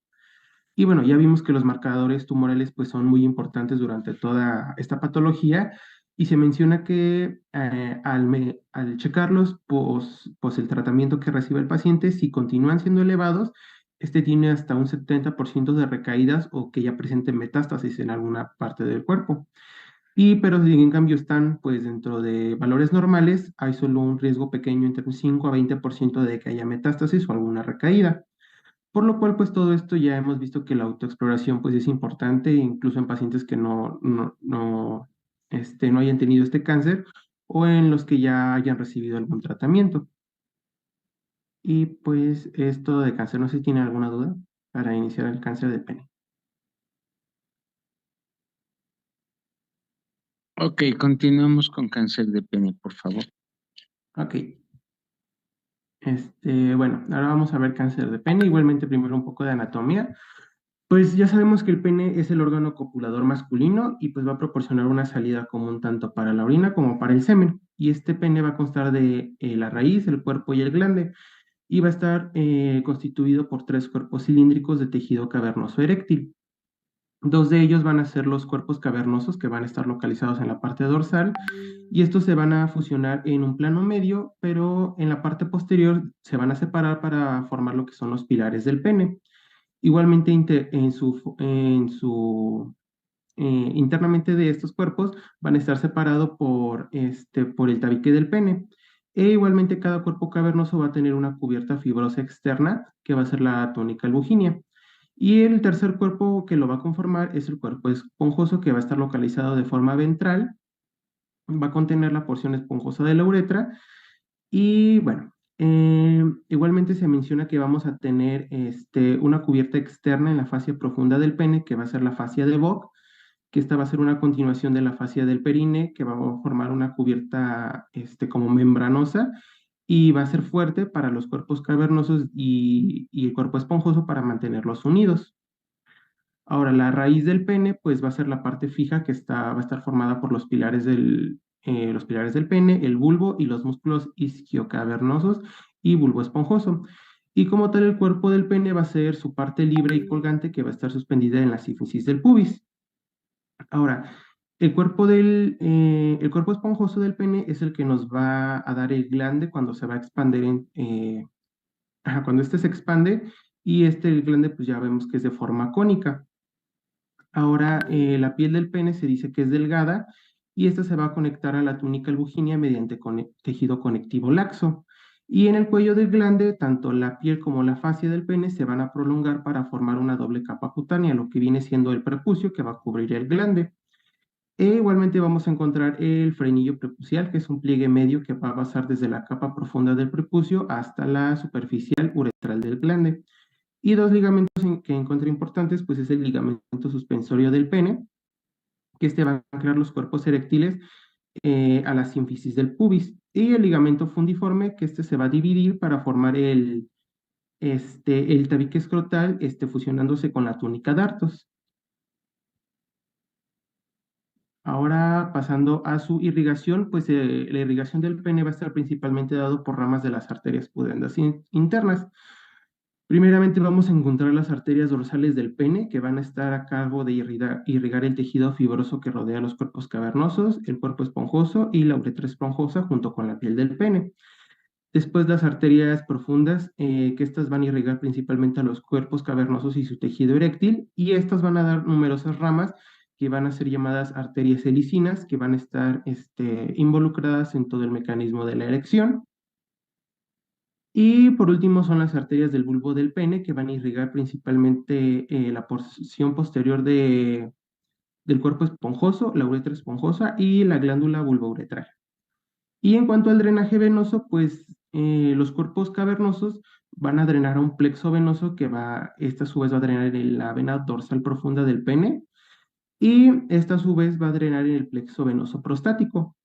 Y bueno, ya vimos que los marcadores tumorales pues son muy importantes durante toda esta patología y se menciona que al checarlos, pues el tratamiento que recibe el paciente, si continúan siendo elevados, este tiene hasta un 70% de recaídas o que ya presenten metástasis en alguna parte del cuerpo. Pero si en cambio están pues dentro de valores normales, hay solo un riesgo pequeño entre un 5 a 20% de que haya metástasis o alguna recaída. Por lo cual, pues todo esto ya hemos visto que la autoexploración pues es importante, incluso en pacientes que no hayan tenido este cáncer o en los que ya hayan recibido algún tratamiento. Y pues esto de cáncer, no sé si tiene alguna duda para iniciar el cáncer de pene. Ok, continuamos con cáncer de pene, por favor. Ok. Bueno, ahora vamos a ver cáncer de pene, igualmente primero un poco de anatomía. Pues ya sabemos que el pene es el órgano copulador masculino y pues va a proporcionar una salida común tanto para la orina como para el semen. Y este pene va a constar de la raíz, el cuerpo y el glande. Y va a estar constituido por 3 cuerpos cilíndricos de tejido cavernoso eréctil. 2 de ellos van a ser los cuerpos cavernosos que van a estar localizados en la parte dorsal y estos se van a fusionar en un plano medio, pero en la parte posterior se van a separar para formar lo que son los pilares del pene. Igualmente, internamente de estos cuerpos van a estar separados por el tabique del pene. E igualmente, cada cuerpo cavernoso va a tener una cubierta fibrosa externa, que va a ser la túnica albuginea. Y el tercer cuerpo que lo va a conformar es el cuerpo esponjoso, que va a estar localizado de forma ventral, va a contener la porción esponjosa de la uretra y bueno, igualmente se menciona que vamos a tener una cubierta externa en la fascia profunda del pene, que va a ser la fascia de Vogt, que esta va a ser una continuación de la fascia del perine, que va a formar una cubierta como membranosa y va a ser fuerte para los cuerpos cavernosos y el cuerpo esponjoso para mantenerlos unidos. Ahora, la raíz del pene, pues va a ser la parte fija que va a estar formada por los pilares del pene, el bulbo y los músculos isquiocavernosos y bulbo esponjoso. Y como tal, el cuerpo del pene va a ser su parte libre y colgante que va a estar suspendida en la sínfisis del pubis. Ahora, El cuerpo esponjoso del pene es el que nos va a dar el glande cuando se va a expandir cuando este se expande, y el glande pues ya vemos que es de forma cónica. Ahora, la piel del pene se dice que es delgada y esta se va a conectar a la túnica albuginea mediante tejido conectivo laxo. Y en el cuello del glande, tanto la piel como la fascia del pene se van a prolongar para formar una doble capa cutánea, lo que viene siendo el prepucio que va a cubrir el glande. E igualmente vamos a encontrar el frenillo prepucial, que es un pliegue medio que va a pasar desde la capa profunda del prepucio hasta la superficial uretral del glande. Y dos ligamentos que encontré importantes, pues es el ligamento suspensorio del pene, que va a crear los cuerpos eréctiles a la sínfisis del pubis, y el ligamento fundiforme, que se va a dividir para formar el tabique escrotal, fusionándose con la túnica dartos. Ahora, pasando a su irrigación, pues la irrigación del pene va a estar principalmente dado por ramas de las arterias pudendas internas. Primeramente vamos a encontrar las arterias dorsales del pene, que van a estar a cargo de irrigar el tejido fibroso que rodea los cuerpos cavernosos, el cuerpo esponjoso y la uretra esponjosa junto con la piel del pene. Después las arterias profundas, que estas van a irrigar principalmente a los cuerpos cavernosos y su tejido eréctil, y estas van a dar numerosas ramas que van a ser llamadas arterias helicinas, que van a estar involucradas en todo el mecanismo de la erección. Y por último son las arterias del bulbo del pene, que van a irrigar principalmente la porción posterior del cuerpo esponjoso, la uretra esponjosa y la glándula bulbouretral. Y en cuanto al drenaje venoso, pues los cuerpos cavernosos van a drenar a un plexo venoso esta a su vez va a drenar en la vena dorsal profunda del pene, y esta a su vez va a drenar en el plexo venoso prostático.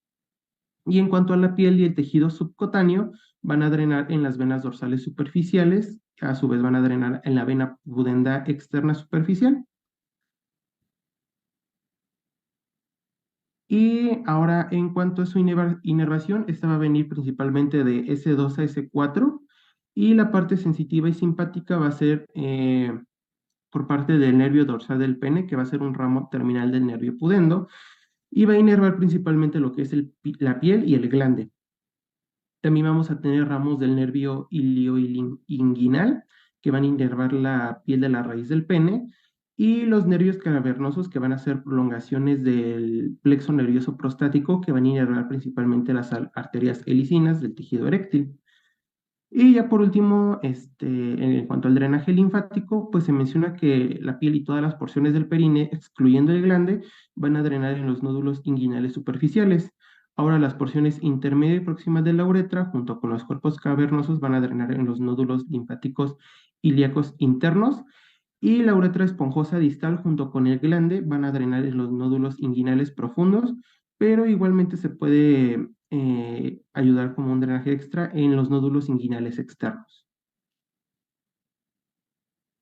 Y en cuanto a la piel y el tejido subcutáneo, van a drenar en las venas dorsales superficiales, que a su vez van a drenar en la vena pudenda externa superficial. Y ahora, en cuanto a su inervación, esta va a venir principalmente de S2 a S4, y la parte sensitiva y simpática va a ser por parte del nervio dorsal del pene, que va a ser un ramo terminal del nervio pudendo, y va a inervar principalmente lo que es la piel y el glande. También vamos a tener ramos del nervio ilioinguinal, que van a inervar la piel de la raíz del pene, y los nervios cavernosos, que van a ser prolongaciones del plexo nervioso prostático, que van a inervar principalmente las arterias helicinas del tejido eréctil. Y ya por último, en cuanto al drenaje linfático, pues se menciona que la piel y todas las porciones del perine, excluyendo el glande, van a drenar en los nódulos inguinales superficiales. Ahora las porciones intermedia y próximas de la uretra, junto con los cuerpos cavernosos, van a drenar en los nódulos linfáticos ilíacos internos, y la uretra esponjosa distal junto con el glande van a drenar en los nódulos inguinales profundos, pero igualmente se puede ayudar como un drenaje extra en los nódulos inguinales externos.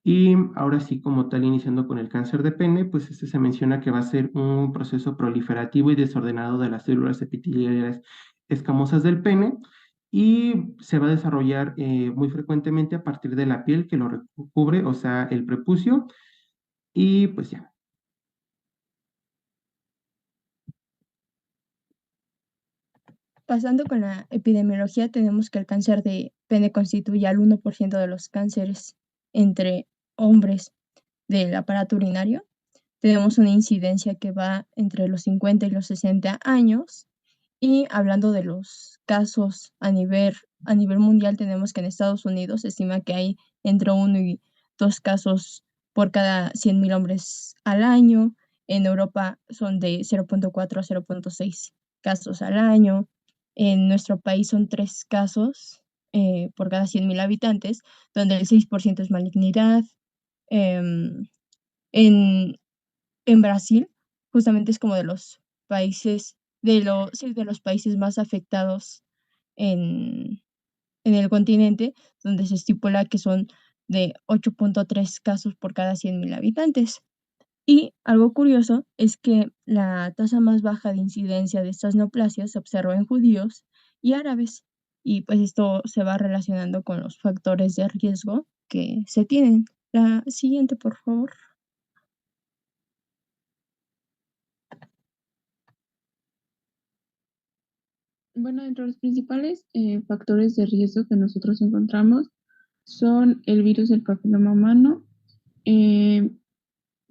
Y ahora sí, como tal, iniciando con el cáncer de pene, pues se menciona que va a ser un proceso proliferativo y desordenado de las células epiteliales escamosas del pene, y se va a desarrollar muy frecuentemente a partir de la piel que lo recubre, o sea, el prepucio, y pues ya. Pasando con la epidemiología, tenemos que el cáncer de pene constituye al 1% de los cánceres entre hombres del aparato urinario. Tenemos una incidencia que va entre los 50 y los 60 años. Y hablando de los casos a nivel mundial, tenemos que en Estados Unidos se estima que hay entre 1 y 2 casos por cada 100.000 hombres al año. En Europa son de 0.4 a 0.6 casos al año. En nuestro país son 3 casos por cada 100.000 habitantes, donde el 6% es malignidad. Em, en, en Brasil, justamente es como de los países, de los países más afectados en, en el continente, donde se estipula que son de 8.3 casos por cada 100.000 habitantes. Y algo curioso es que la tasa más baja de incidencia de estas neoplasias se observa en judíos y árabes. Y pues esto se va relacionando con los factores de riesgo que se tienen. La siguiente, por favor. Bueno, entre los principales factores de riesgo que nosotros encontramos son el virus del papiloma humano, eh,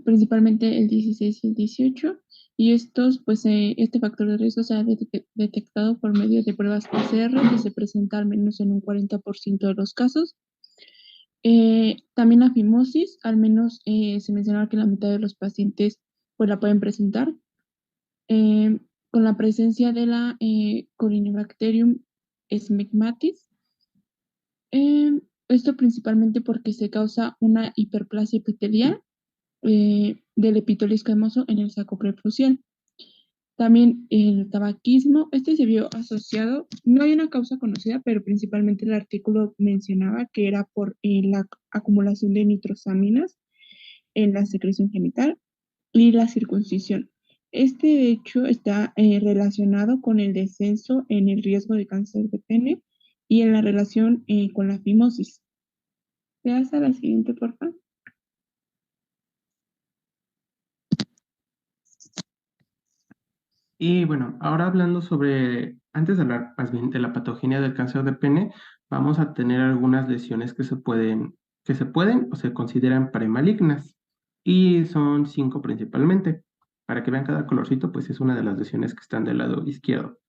principalmente el 16 y el 18, y este factor de riesgo se ha detectado por medio de pruebas PCR que se presenta al menos en un 40% de los casos. También la fimosis, al menos se mencionaba que la mitad de los pacientes pues la pueden presentar. eh, con la presencia de la Corynebacterium smegmatis. Esto principalmente porque se causa una hiperplasia epitelial del epitelio escamoso en el saco prepucial. También el tabaquismo, este se vio asociado, no hay una causa conocida, pero principalmente el artículo mencionaba que era por la acumulación de nitrosaminas en la secreción genital y la circuncisión. Este hecho está relacionado con el descenso en el riesgo de cáncer de pene y en la relación con la fimosis. ¿Te das a la siguiente, por favor? Y bueno, ahora hablando sobre, antes de hablar más bien de la patogenia del cáncer de pene, vamos a tener algunas lesiones que se pueden o se consideran premalignas. Y son 5 principalmente. Para que vean cada colorcito, pues es una de las lesiones que están del lado izquierdo.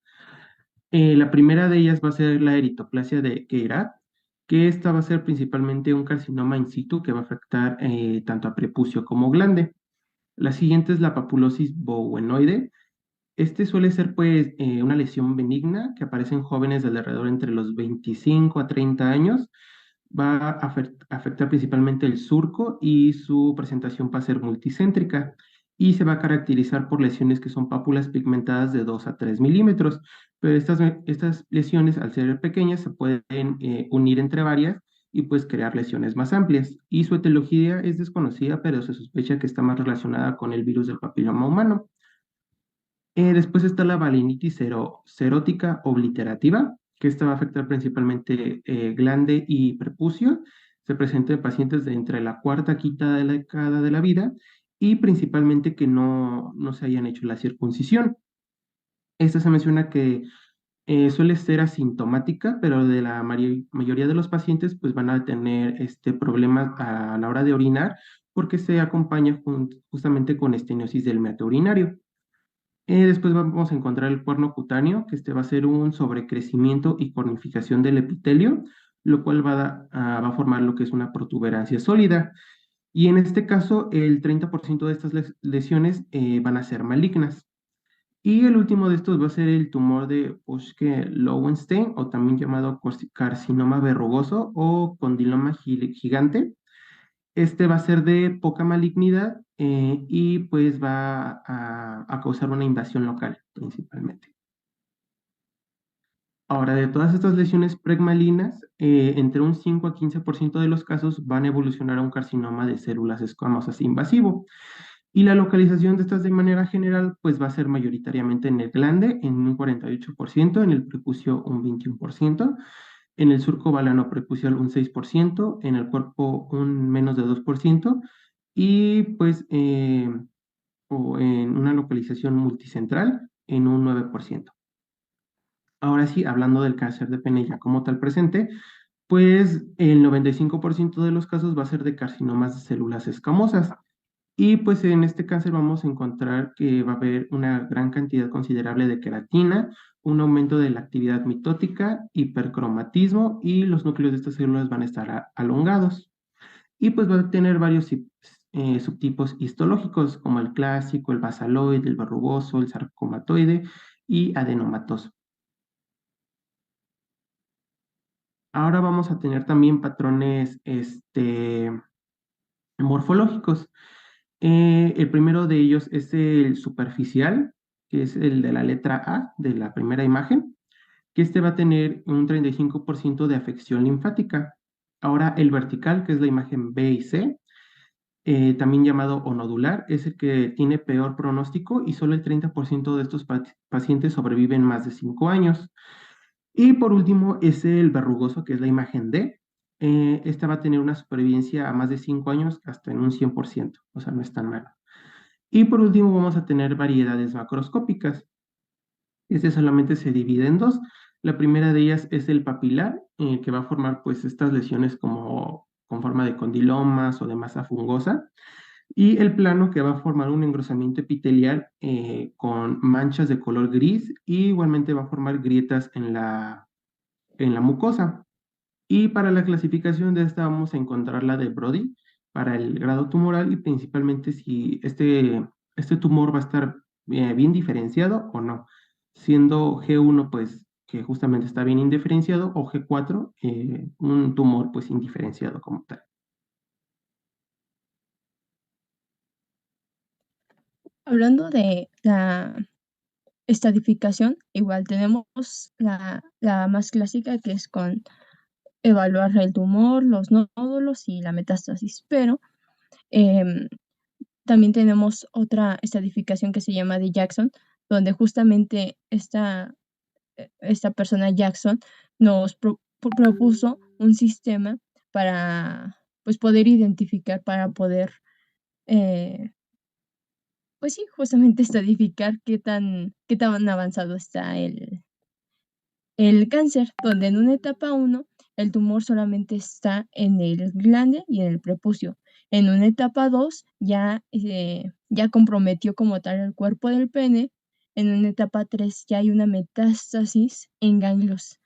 La primera de ellas va a ser la eritoplasia de Geyrat, que esta va a ser principalmente un carcinoma in situ que va a afectar tanto a prepucio como glande. La siguiente es la papulosis bowenoide. Este suele ser pues una lesión benigna que aparece en jóvenes de alrededor entre los 25 a 30 años. Va a afectar principalmente el surco y su presentación va a ser multicéntrica y se va a caracterizar por lesiones que son pápulas pigmentadas de 2 a 3 milímetros. Pero estas lesiones, al ser pequeñas, se pueden unir entre varias y pues crear lesiones más amplias. Y su etiología es desconocida, pero se sospecha que está más relacionada con el virus del papiloma humano. Después está la balinitis serótica obliterativa, que esta va a afectar principalmente glande y prepucio. Se presenta en pacientes de entre la cuarta quinta de la década de la vida y principalmente que no se hayan hecho la circuncisión. Esta se menciona que suele ser asintomática, pero de la mayoría de los pacientes pues van a tener problemas a la hora de orinar porque se acompaña justamente con esteniosis del meato urinario. Después vamos a encontrar el cuerno cutáneo, que va a ser un sobrecrecimiento y cornificación del epitelio, lo cual va a formar lo que es una protuberancia sólida. Y en este caso, el 30% de estas lesiones van a ser malignas. Y el último de estos va a ser el tumor de Buschke-Lowenstein, o también llamado carcinoma verrugoso o condiloma gigante. Este va a ser de poca malignidad y pues va a causar una invasión local principalmente. Ahora, de todas estas lesiones pregmalinas, entre un 5 a 15% de los casos van a evolucionar a un carcinoma de células escamosas invasivo. Y la localización de estas de manera general pues va a ser mayoritariamente en el glande, en un 48%, en el prepucio un 21%, en el surco balano prepucial un 6%, en el cuerpo un menos de 2%, y pues o en una localización multicentral en un 9%. Ahora sí, hablando del cáncer de pene ya como tal presente, pues el 95% de los casos va a ser de carcinomas de células escamosas. Y pues en este cáncer vamos a encontrar que va a haber una gran cantidad considerable de queratina, un aumento de la actividad mitótica, hipercromatismo y los núcleos de estas células van a estar alongados. Y pues va a tener varios subtipos histológicos como el clásico, el basaloide, el verrugoso, el sarcomatoide y adenomatoso. Ahora vamos a tener también patrones morfológicos. El primero de ellos es el superficial, que es el de la letra A de la primera imagen, que va a tener un 35% de afección linfática. Ahora el vertical, que es la imagen B y C, también llamado onodular, es el que tiene peor pronóstico y solo el 30% de estos pacientes sobreviven más de 5 años. Y por último es el verrugoso, que es la imagen D. Esta va a tener una supervivencia a más de 5 años hasta en un 100%, o sea, no es tan malo. Y por último vamos a tener variedades macroscópicas. Este solamente se divide en dos. La primera de ellas es el papilar, que va a formar pues estas lesiones como con forma de condilomas o de masa fungosa, y el plano, que va a formar un engrosamiento epitelial con manchas de color gris, y igualmente va a formar grietas en la mucosa. Y para la clasificación de esta vamos a encontrar la de Brody para el grado tumoral, y principalmente si este tumor va a estar bien diferenciado o no, siendo G1 pues que justamente está bien indiferenciado, o G4 un tumor pues indiferenciado como tal. Hablando de la estadificación, igual tenemos la más clásica, que es con evaluar el tumor, los nódulos y la metástasis, pero em, también tenemos otra estadificación que se llama de Jackson, donde justamente esta persona Jackson nos propuso un sistema para pues poder identificar, para poder eh, pues sí, justamente estadificar qué tan avanzado está el cáncer, donde en una etapa 1 el tumor solamente está en el glande y en el prepucio. En una etapa 2 ya comprometió como tal el cuerpo del pene. En una etapa 3 ya hay una metástasis en ganglios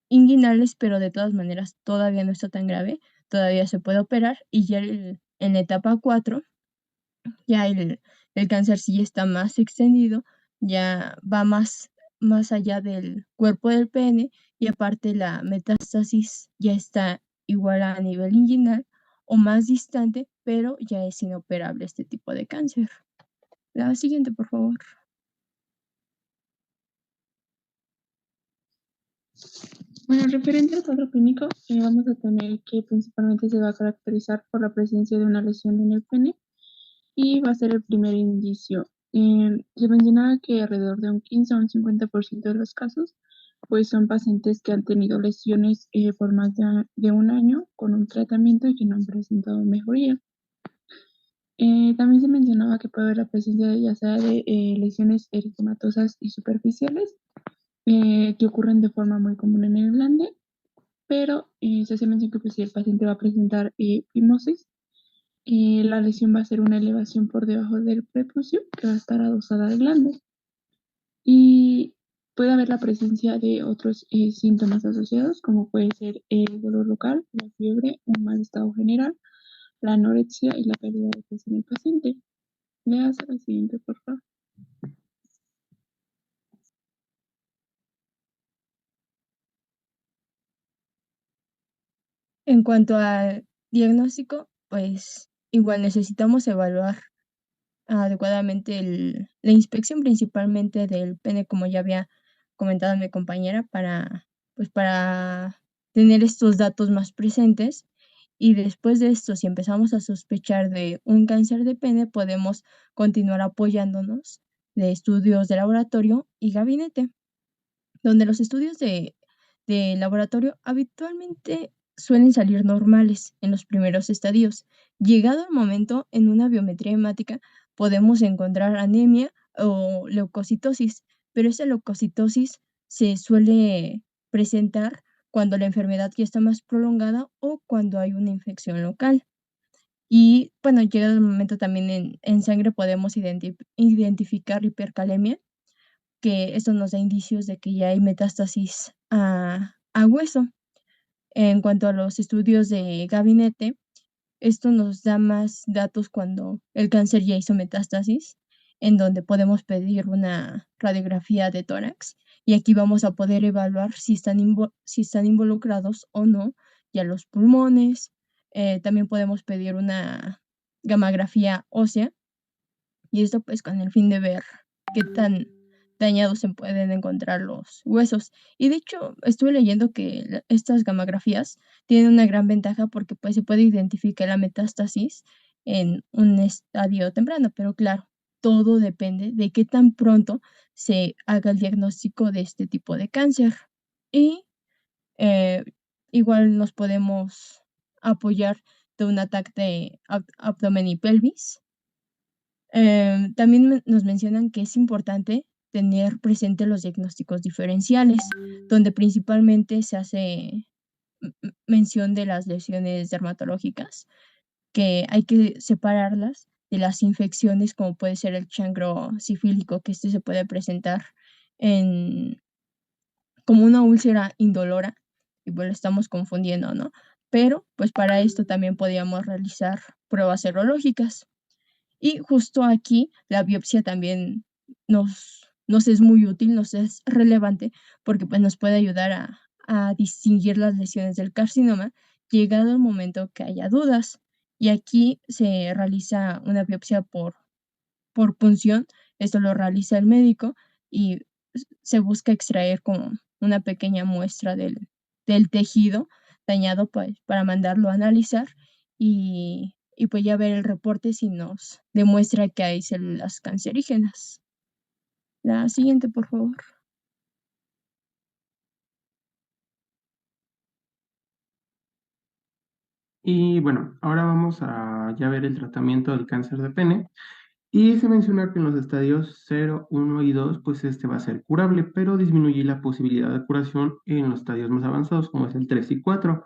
inguinales, pero de todas maneras todavía no está tan grave, todavía se puede operar. Y ya en la etapa 4 ya el cáncer sí está más extendido, ya va más allá del cuerpo del pene, y aparte la metástasis ya está igual a nivel inguinal o más distante, pero ya es inoperable este tipo de cáncer. La siguiente, por favor. Bueno, referente al cuadro clínico, vamos a tener que principalmente se va a caracterizar por la presencia de una lesión en el pene y va a ser el primer indicio. Se mencionaba que alrededor de un 15 a un 50% de los casos, pues son pacientes que han tenido lesiones por más de un año con un tratamiento y que no han presentado mejoría. También se mencionaba que puede haber la presencia de ya sea de lesiones eritematosas y superficiales que ocurren de forma muy común en el glande, pero se hace mención que pues, si el paciente va a presentar fimosis, la lesión va a ser una elevación por debajo del prepucio que va a estar adosada al glande. Y puede haber la presencia de otros síntomas asociados, como puede ser el dolor local, la fiebre, un mal estado general, la anorexia y la pérdida de peso en el paciente. Veas la siguiente, por favor. En cuanto al diagnóstico, pues igual necesitamos evaluar adecuadamente la inspección principalmente del pene, como ya había comentado mi compañera, pues para tener estos datos más presentes. Y después de esto, si empezamos a sospechar de un cáncer de pene, podemos continuar apoyándonos de estudios de laboratorio y gabinete, donde los estudios de laboratorio habitualmente suelen salir normales en los primeros estadios. Llegado el momento, en una biometría hemática podemos encontrar anemia o leucocitosis, pero esa leucocitosis se suele presentar cuando la enfermedad ya está más prolongada o cuando hay una infección local. Y bueno, llegado el momento también en sangre podemos identificar hipercalemia, que esto nos da indicios de que ya hay metástasis a hueso. En cuanto a los estudios de gabinete, esto nos da más datos cuando el cáncer ya hizo metástasis, en donde podemos pedir una radiografía de tórax, y aquí vamos a poder evaluar si están involucrados o no ya los pulmones. También podemos pedir una gammagrafía ósea, y esto pues con el fin de ver qué tan dañados se pueden encontrar los huesos. Y de hecho, estuve leyendo que estas gamografías tienen una gran ventaja porque pues se puede identificar la metástasis en un estadio temprano, pero claro, todo depende de qué tan pronto se haga el diagnóstico de este tipo de cáncer. Y eh, igual nos podemos apoyar de un ataque de abdomen y pelvis. También nos mencionan que es importante tener presente los diagnósticos diferenciales, donde principalmente se hace mención de las lesiones dermatológicas, que hay que separarlas de las infecciones, como puede ser el chancro sifílico, que se puede presentar en como una úlcera indolora, y pues lo estamos confundiendo, ¿no? Pero, pues para esto también podíamos realizar pruebas serológicas. Y justo aquí la biopsia también nos es muy útil, nos es relevante, porque pues nos puede ayudar a distinguir las lesiones del carcinoma, llegado el momento que haya dudas. Y aquí se realiza una biopsia por punción, esto lo realiza el médico y se busca extraer como una pequeña muestra del tejido dañado, pues, para mandarlo a analizar y pues ya ver el reporte si nos demuestra que hay células cancerígenas. La siguiente, por favor. Y bueno, ahora vamos a ya ver el tratamiento del cáncer de pene. Y se menciona que en los estadios 0, 1 y 2, pues este va a ser curable, pero disminuye la posibilidad de curación en los estadios más avanzados, como es el 3 y 4.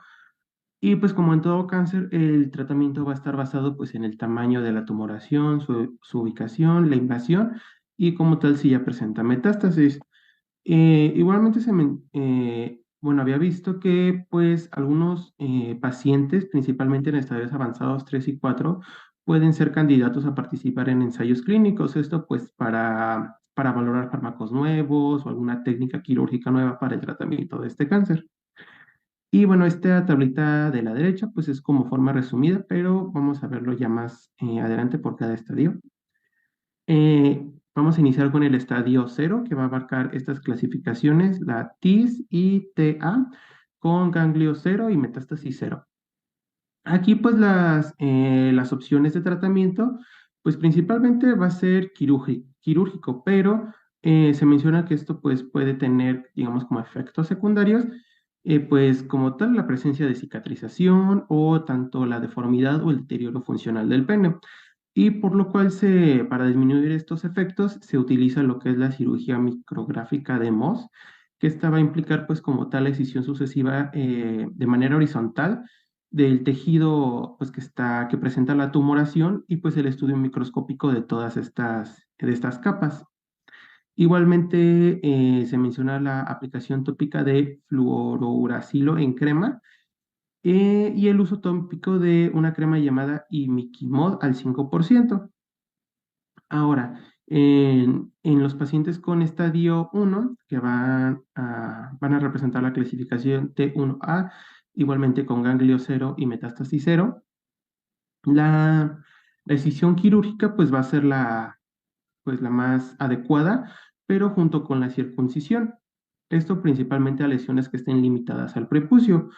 Y pues como en todo cáncer, el tratamiento va a estar basado pues en el tamaño de la tumoración, su ubicación, la invasión y como tal si ya presenta metástasis. Igualmente bueno, había visto que pues algunos pacientes, principalmente en estadios avanzados 3 y 4, pueden ser candidatos a participar en ensayos clínicos. Esto pues para valorar fármacos nuevos o alguna técnica quirúrgica nueva para el tratamiento de este cáncer. Y bueno, esta tablita de la derecha pues es como forma resumida, pero vamos a verlo ya más adelante por cada estadio. Vamos a iniciar con el estadio 0, que va a abarcar estas clasificaciones, la TIS y TA, con ganglio 0 y metástasis 0. Aquí pues las opciones de tratamiento, pues principalmente va a ser quirúrgico, pero se menciona que esto pues puede tener, digamos, como efectos secundarios, pues como tal la presencia de cicatrización o tanto la deformidad o el deterioro funcional del pene. Y por lo cual para disminuir estos efectos se utiliza lo que es la cirugía micrográfica de Mohs, que esta va a implicar pues como tal la excisión sucesiva de manera horizontal del tejido pues que presenta la tumoración y pues el estudio microscópico de todas estas capas. Igualmente se menciona la aplicación tópica de fluorouracilo en crema y el uso tópico de una crema llamada imiquimod al 5%. Ahora, en los pacientes con estadio 1, que van a representar la clasificación T1A, igualmente con ganglio 0 y metástasis 0, la decisión quirúrgica pues va a ser pues, la más adecuada, pero junto con la circuncisión. Esto principalmente a lesiones que estén limitadas al prepucio.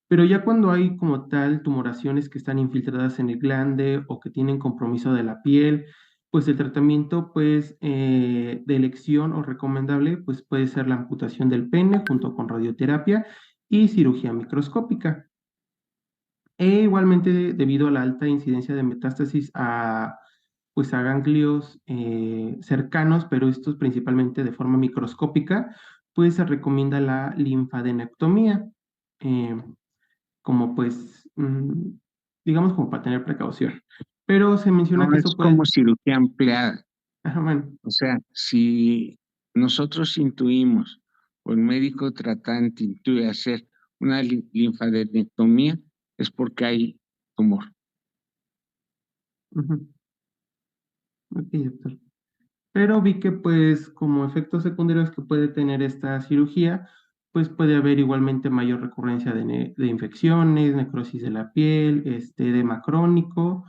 Pero ya cuando hay como tal tumoraciones que están infiltradas en el glande o que tienen compromiso de la piel, pues el tratamiento pues de elección o recomendable pues puede ser la amputación del pene junto con radioterapia y cirugía microscópica. E igualmente debido a la alta incidencia de metástasis pues a ganglios cercanos, pero estos principalmente de forma microscópica, pues se recomienda la linfadenectomía. Eh, como pues, digamos como para tener precaución. Pero se menciona No que es esto puede, como cirugía ampliada. ajá, bueno, O sea, si nosotros intuimos o el médico tratante intuye hacer una linfadenectomía, es porque hay tumor. ujú, ok, doctor. Pero vi que pues como efectos secundarios que puede tener esta cirugía, pues puede haber igualmente mayor recurrencia de infecciones, necrosis de la piel, edema crónico,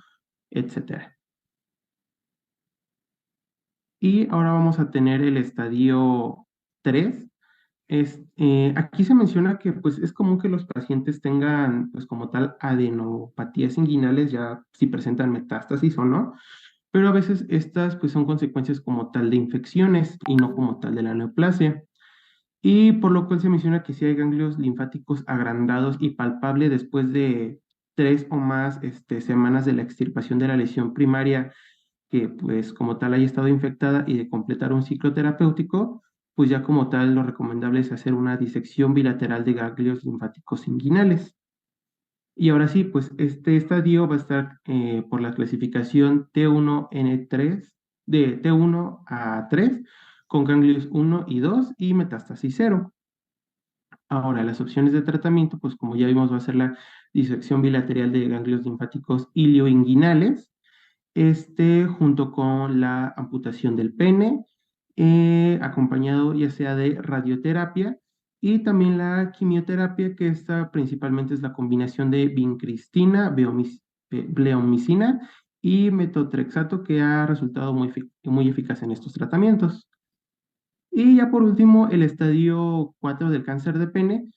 etcétera. Y ahora vamos a tener el estadio 3. Aquí se menciona que pues es común que los pacientes tengan pues como tal adenopatías inguinales, ya si presentan metástasis o no, pero a veces estas pues son consecuencias como tal de infecciones y no como tal de la neoplasia. Y por lo cual se menciona que si hay ganglios linfáticos agrandados y palpable después de 3 o más semanas de la extirpación de la lesión primaria que pues como tal haya estado infectada y de completar un ciclo terapéutico, pues ya como tal lo recomendable es hacer una disección bilateral de ganglios linfáticos inguinales. Y ahora sí, pues este estadio va a estar por la clasificación T1N3, de T1 a 3, con ganglios 1 y 2 y metástasis 0. Ahora, las opciones de tratamiento, pues como ya vimos, va a ser la disección bilateral de ganglios linfáticos ilioinguinales, junto con la amputación del pene, acompañado ya sea de radioterapia y también la quimioterapia, que esta principalmente es la combinación de vincristina, bleomicina y metotrexato, que ha resultado muy eficaz en estos tratamientos. Y ya por último, el estadio 4 del cáncer de pene,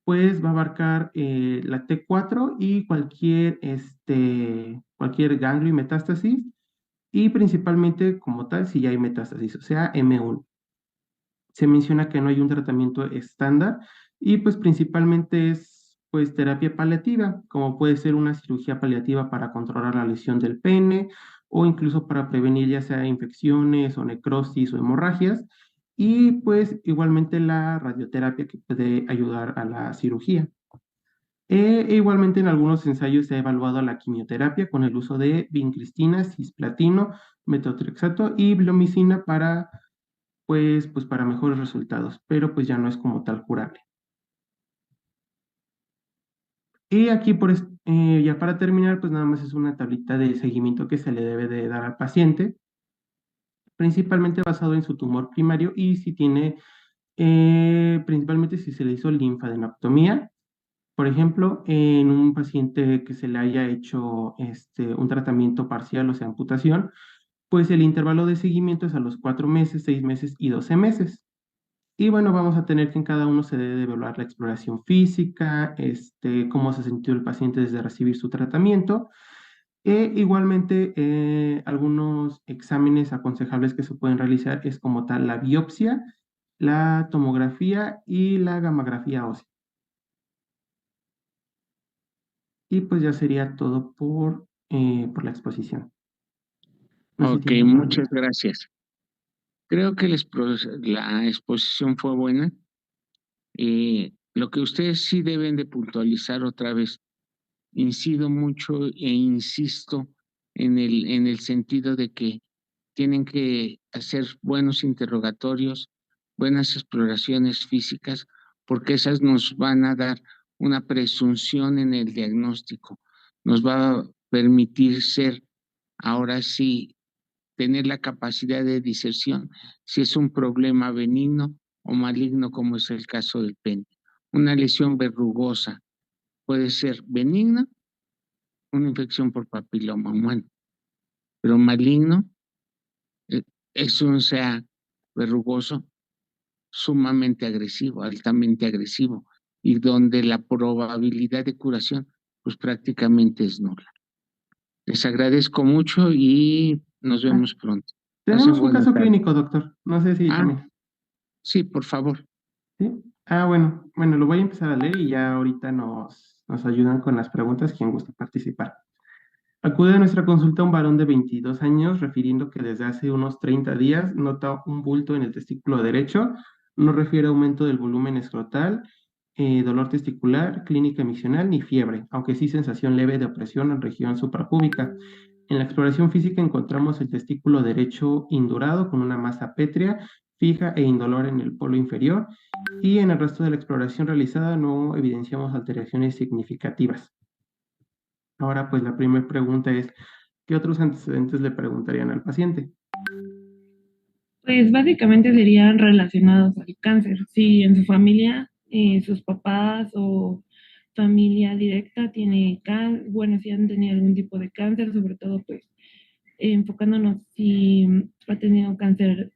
pues va a abarcar la T4 y cualquier ganglio y metástasis, y principalmente como tal si ya hay metástasis, o sea, M1. Se menciona que no hay un tratamiento estándar y pues principalmente es pues terapia paliativa, como puede ser una cirugía paliativa para controlar la lesión del pene o incluso para prevenir ya sea infecciones o necrosis o hemorragias, y pues igualmente la radioterapia que puede ayudar a la cirugía. Igualmente en algunos ensayos se ha evaluado la quimioterapia con el uso de vincristina, cisplatino, metotrexato y blomicina pues para mejores resultados, pero pues ya no es como tal curable. Y aquí ya para terminar, pues nada más es una tablita de seguimiento que se le debe de dar al paciente, principalmente basado en su tumor primario y si tiene, principalmente si se le hizo linfadenectomía. Por ejemplo, en un paciente que se le haya hecho un tratamiento parcial, o sea, amputación, pues el intervalo de seguimiento es a los 4 meses, 6 meses y 12 meses. Y bueno, vamos a tener que en cada uno se debe de evaluar la exploración física, cómo se sintió el paciente desde recibir su tratamiento. E igualmente, algunos exámenes aconsejables que se pueden realizar es como tal la biopsia, la tomografía y la gamografía ósea. Y pues ya sería todo por la exposición. No sé si Ok, tienen alguna muchas pregunta. gracias. Creo que la exposición fue buena. Lo que ustedes sí deben de puntualizar otra vez, incido mucho e insisto en el sentido de que tienen que hacer buenos interrogatorios, buenas exploraciones físicas, porque esas nos van a dar una presunción en el diagnóstico, nos va a permitir ser, ahora sí, tener la capacidad de diserción si es un problema benigno o maligno, como es el caso del pene. Una lesión verrugosa puede ser benigna, una infección por papiloma humano, pero maligno es un sea verrugoso sumamente agresivo, altamente agresivo, y donde la probabilidad de curación pues prácticamente es nula. Les agradezco mucho y nos Ah, vemos pronto. Pasen tenemos un buena caso tarde. clínico, doctor. No sé si Ah, también. sí, por favor. ¿Sí? Ah, bueno, lo voy a empezar a leer y ya ahorita nos ayudan con las preguntas quien gusta participar. Acude a nuestra consulta un varón de 22 años refiriendo que desde hace unos 30 días nota un bulto en el testículo derecho, no refiere aumento del volumen escrotal, dolor testicular, clínica misional ni fiebre, aunque sí sensación leve de opresión en región suprapúbica. En la exploración física encontramos el testículo derecho indurado con una masa pétrea fija e indolor en el polo inferior, y en el resto de la exploración realizada no evidenciamos alteraciones significativas. Ahora, pues la primera pregunta es, ¿qué otros antecedentes le preguntarían al paciente? Pues básicamente serían relacionados al cáncer. Si en su familia, sus papás o familia directa tiene cáncer, bueno, si han tenido algún tipo de cáncer, sobre todo pues enfocándonos si ha tenido cáncer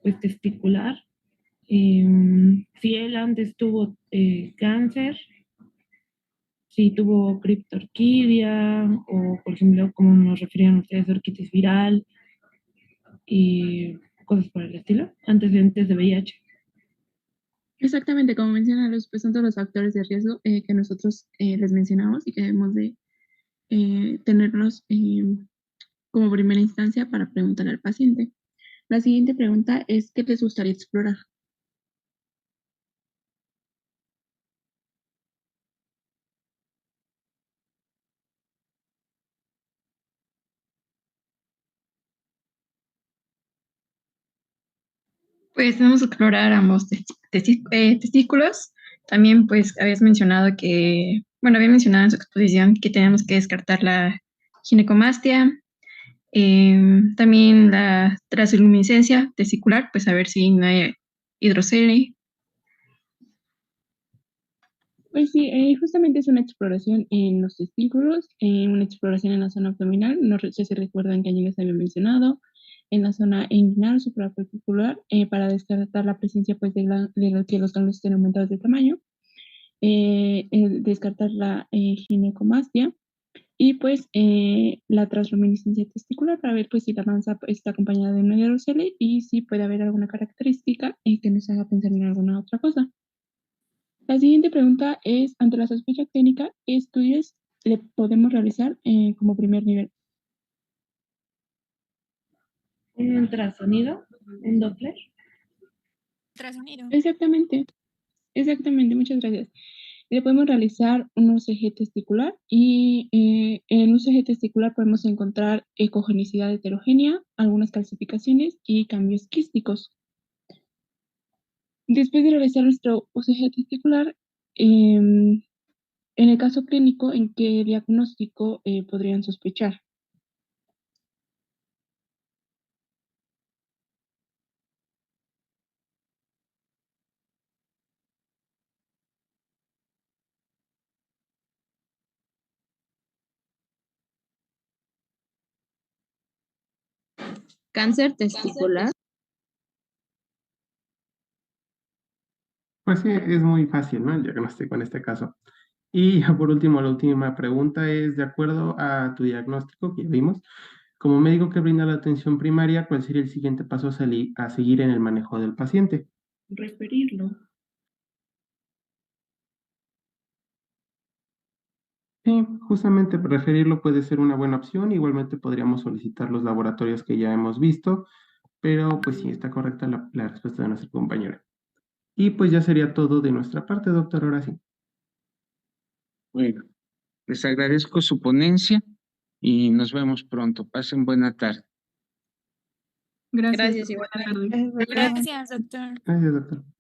pues testicular. Si él antes tuvo cáncer, si tuvo criptorquidia o, por ejemplo, como nos referían ustedes, orquitis viral y cosas por el estilo, antecedentes de VIH. Exactamente, como mencionan pues son todos los factores de riesgo que nosotros les mencionamos y que debemos de tenerlos como primera instancia para preguntar al paciente. La siguiente pregunta es, ¿qué les gustaría explorar? Pues vamos a explorar ambos testículos. También pues habías mencionado que, bueno, había mencionado en su exposición que tenemos que descartar la ginecomastia, también la transluminiscencia testicular, pues a ver si no hay hidrocele. Pues sí, justamente es una exploración en los testículos, una exploración en la zona abdominal, no sé si recuerdan que allí les había mencionado, en la zona inguinal suprarticular, para descartar la presencia pues de que los ganglios estén aumentados de tamaño, descartar la ginecomastia y pues la transluminiscencia testicular para ver pues si la mansa está acompañada de una hidrocele y si puede haber alguna característica que nos haga pensar en alguna otra cosa. La siguiente pregunta es, ante la sospecha clínica, ¿qué estudios le podemos realizar como primer nivel? ¿Un ultrasonido? ¿Un Doppler? Ultrasonido. Exactamente, muchas gracias. Le podemos realizar un UCG testicular y en UCG testicular podemos encontrar ecogenicidad heterogénea, algunas calcificaciones y cambios quísticos. Después de realizar nuestro UCG testicular, en el caso clínico, ¿en qué diagnóstico podrían sospechar? Cáncer testicular. Pues sí, es muy fácil, ¿no? El diagnóstico en este caso. Y ya por último, la última pregunta es, de acuerdo a tu diagnóstico que ya vimos, como médico que brinda la atención primaria, ¿cuál sería el siguiente paso a seguir en el manejo del paciente? Referirlo. Sí, justamente referirlo puede ser una buena opción. Igualmente podríamos solicitar los laboratorios que ya hemos visto, pero pues sí, está correcta la respuesta de nuestra compañera. Y pues ya sería todo de nuestra parte, doctor, ahora sí. Bueno, les agradezco su ponencia y nos vemos pronto. Pasen buena tarde. Gracias. Gracias, igual. Buenas tardes. Gracias, doctor. Gracias, doctor.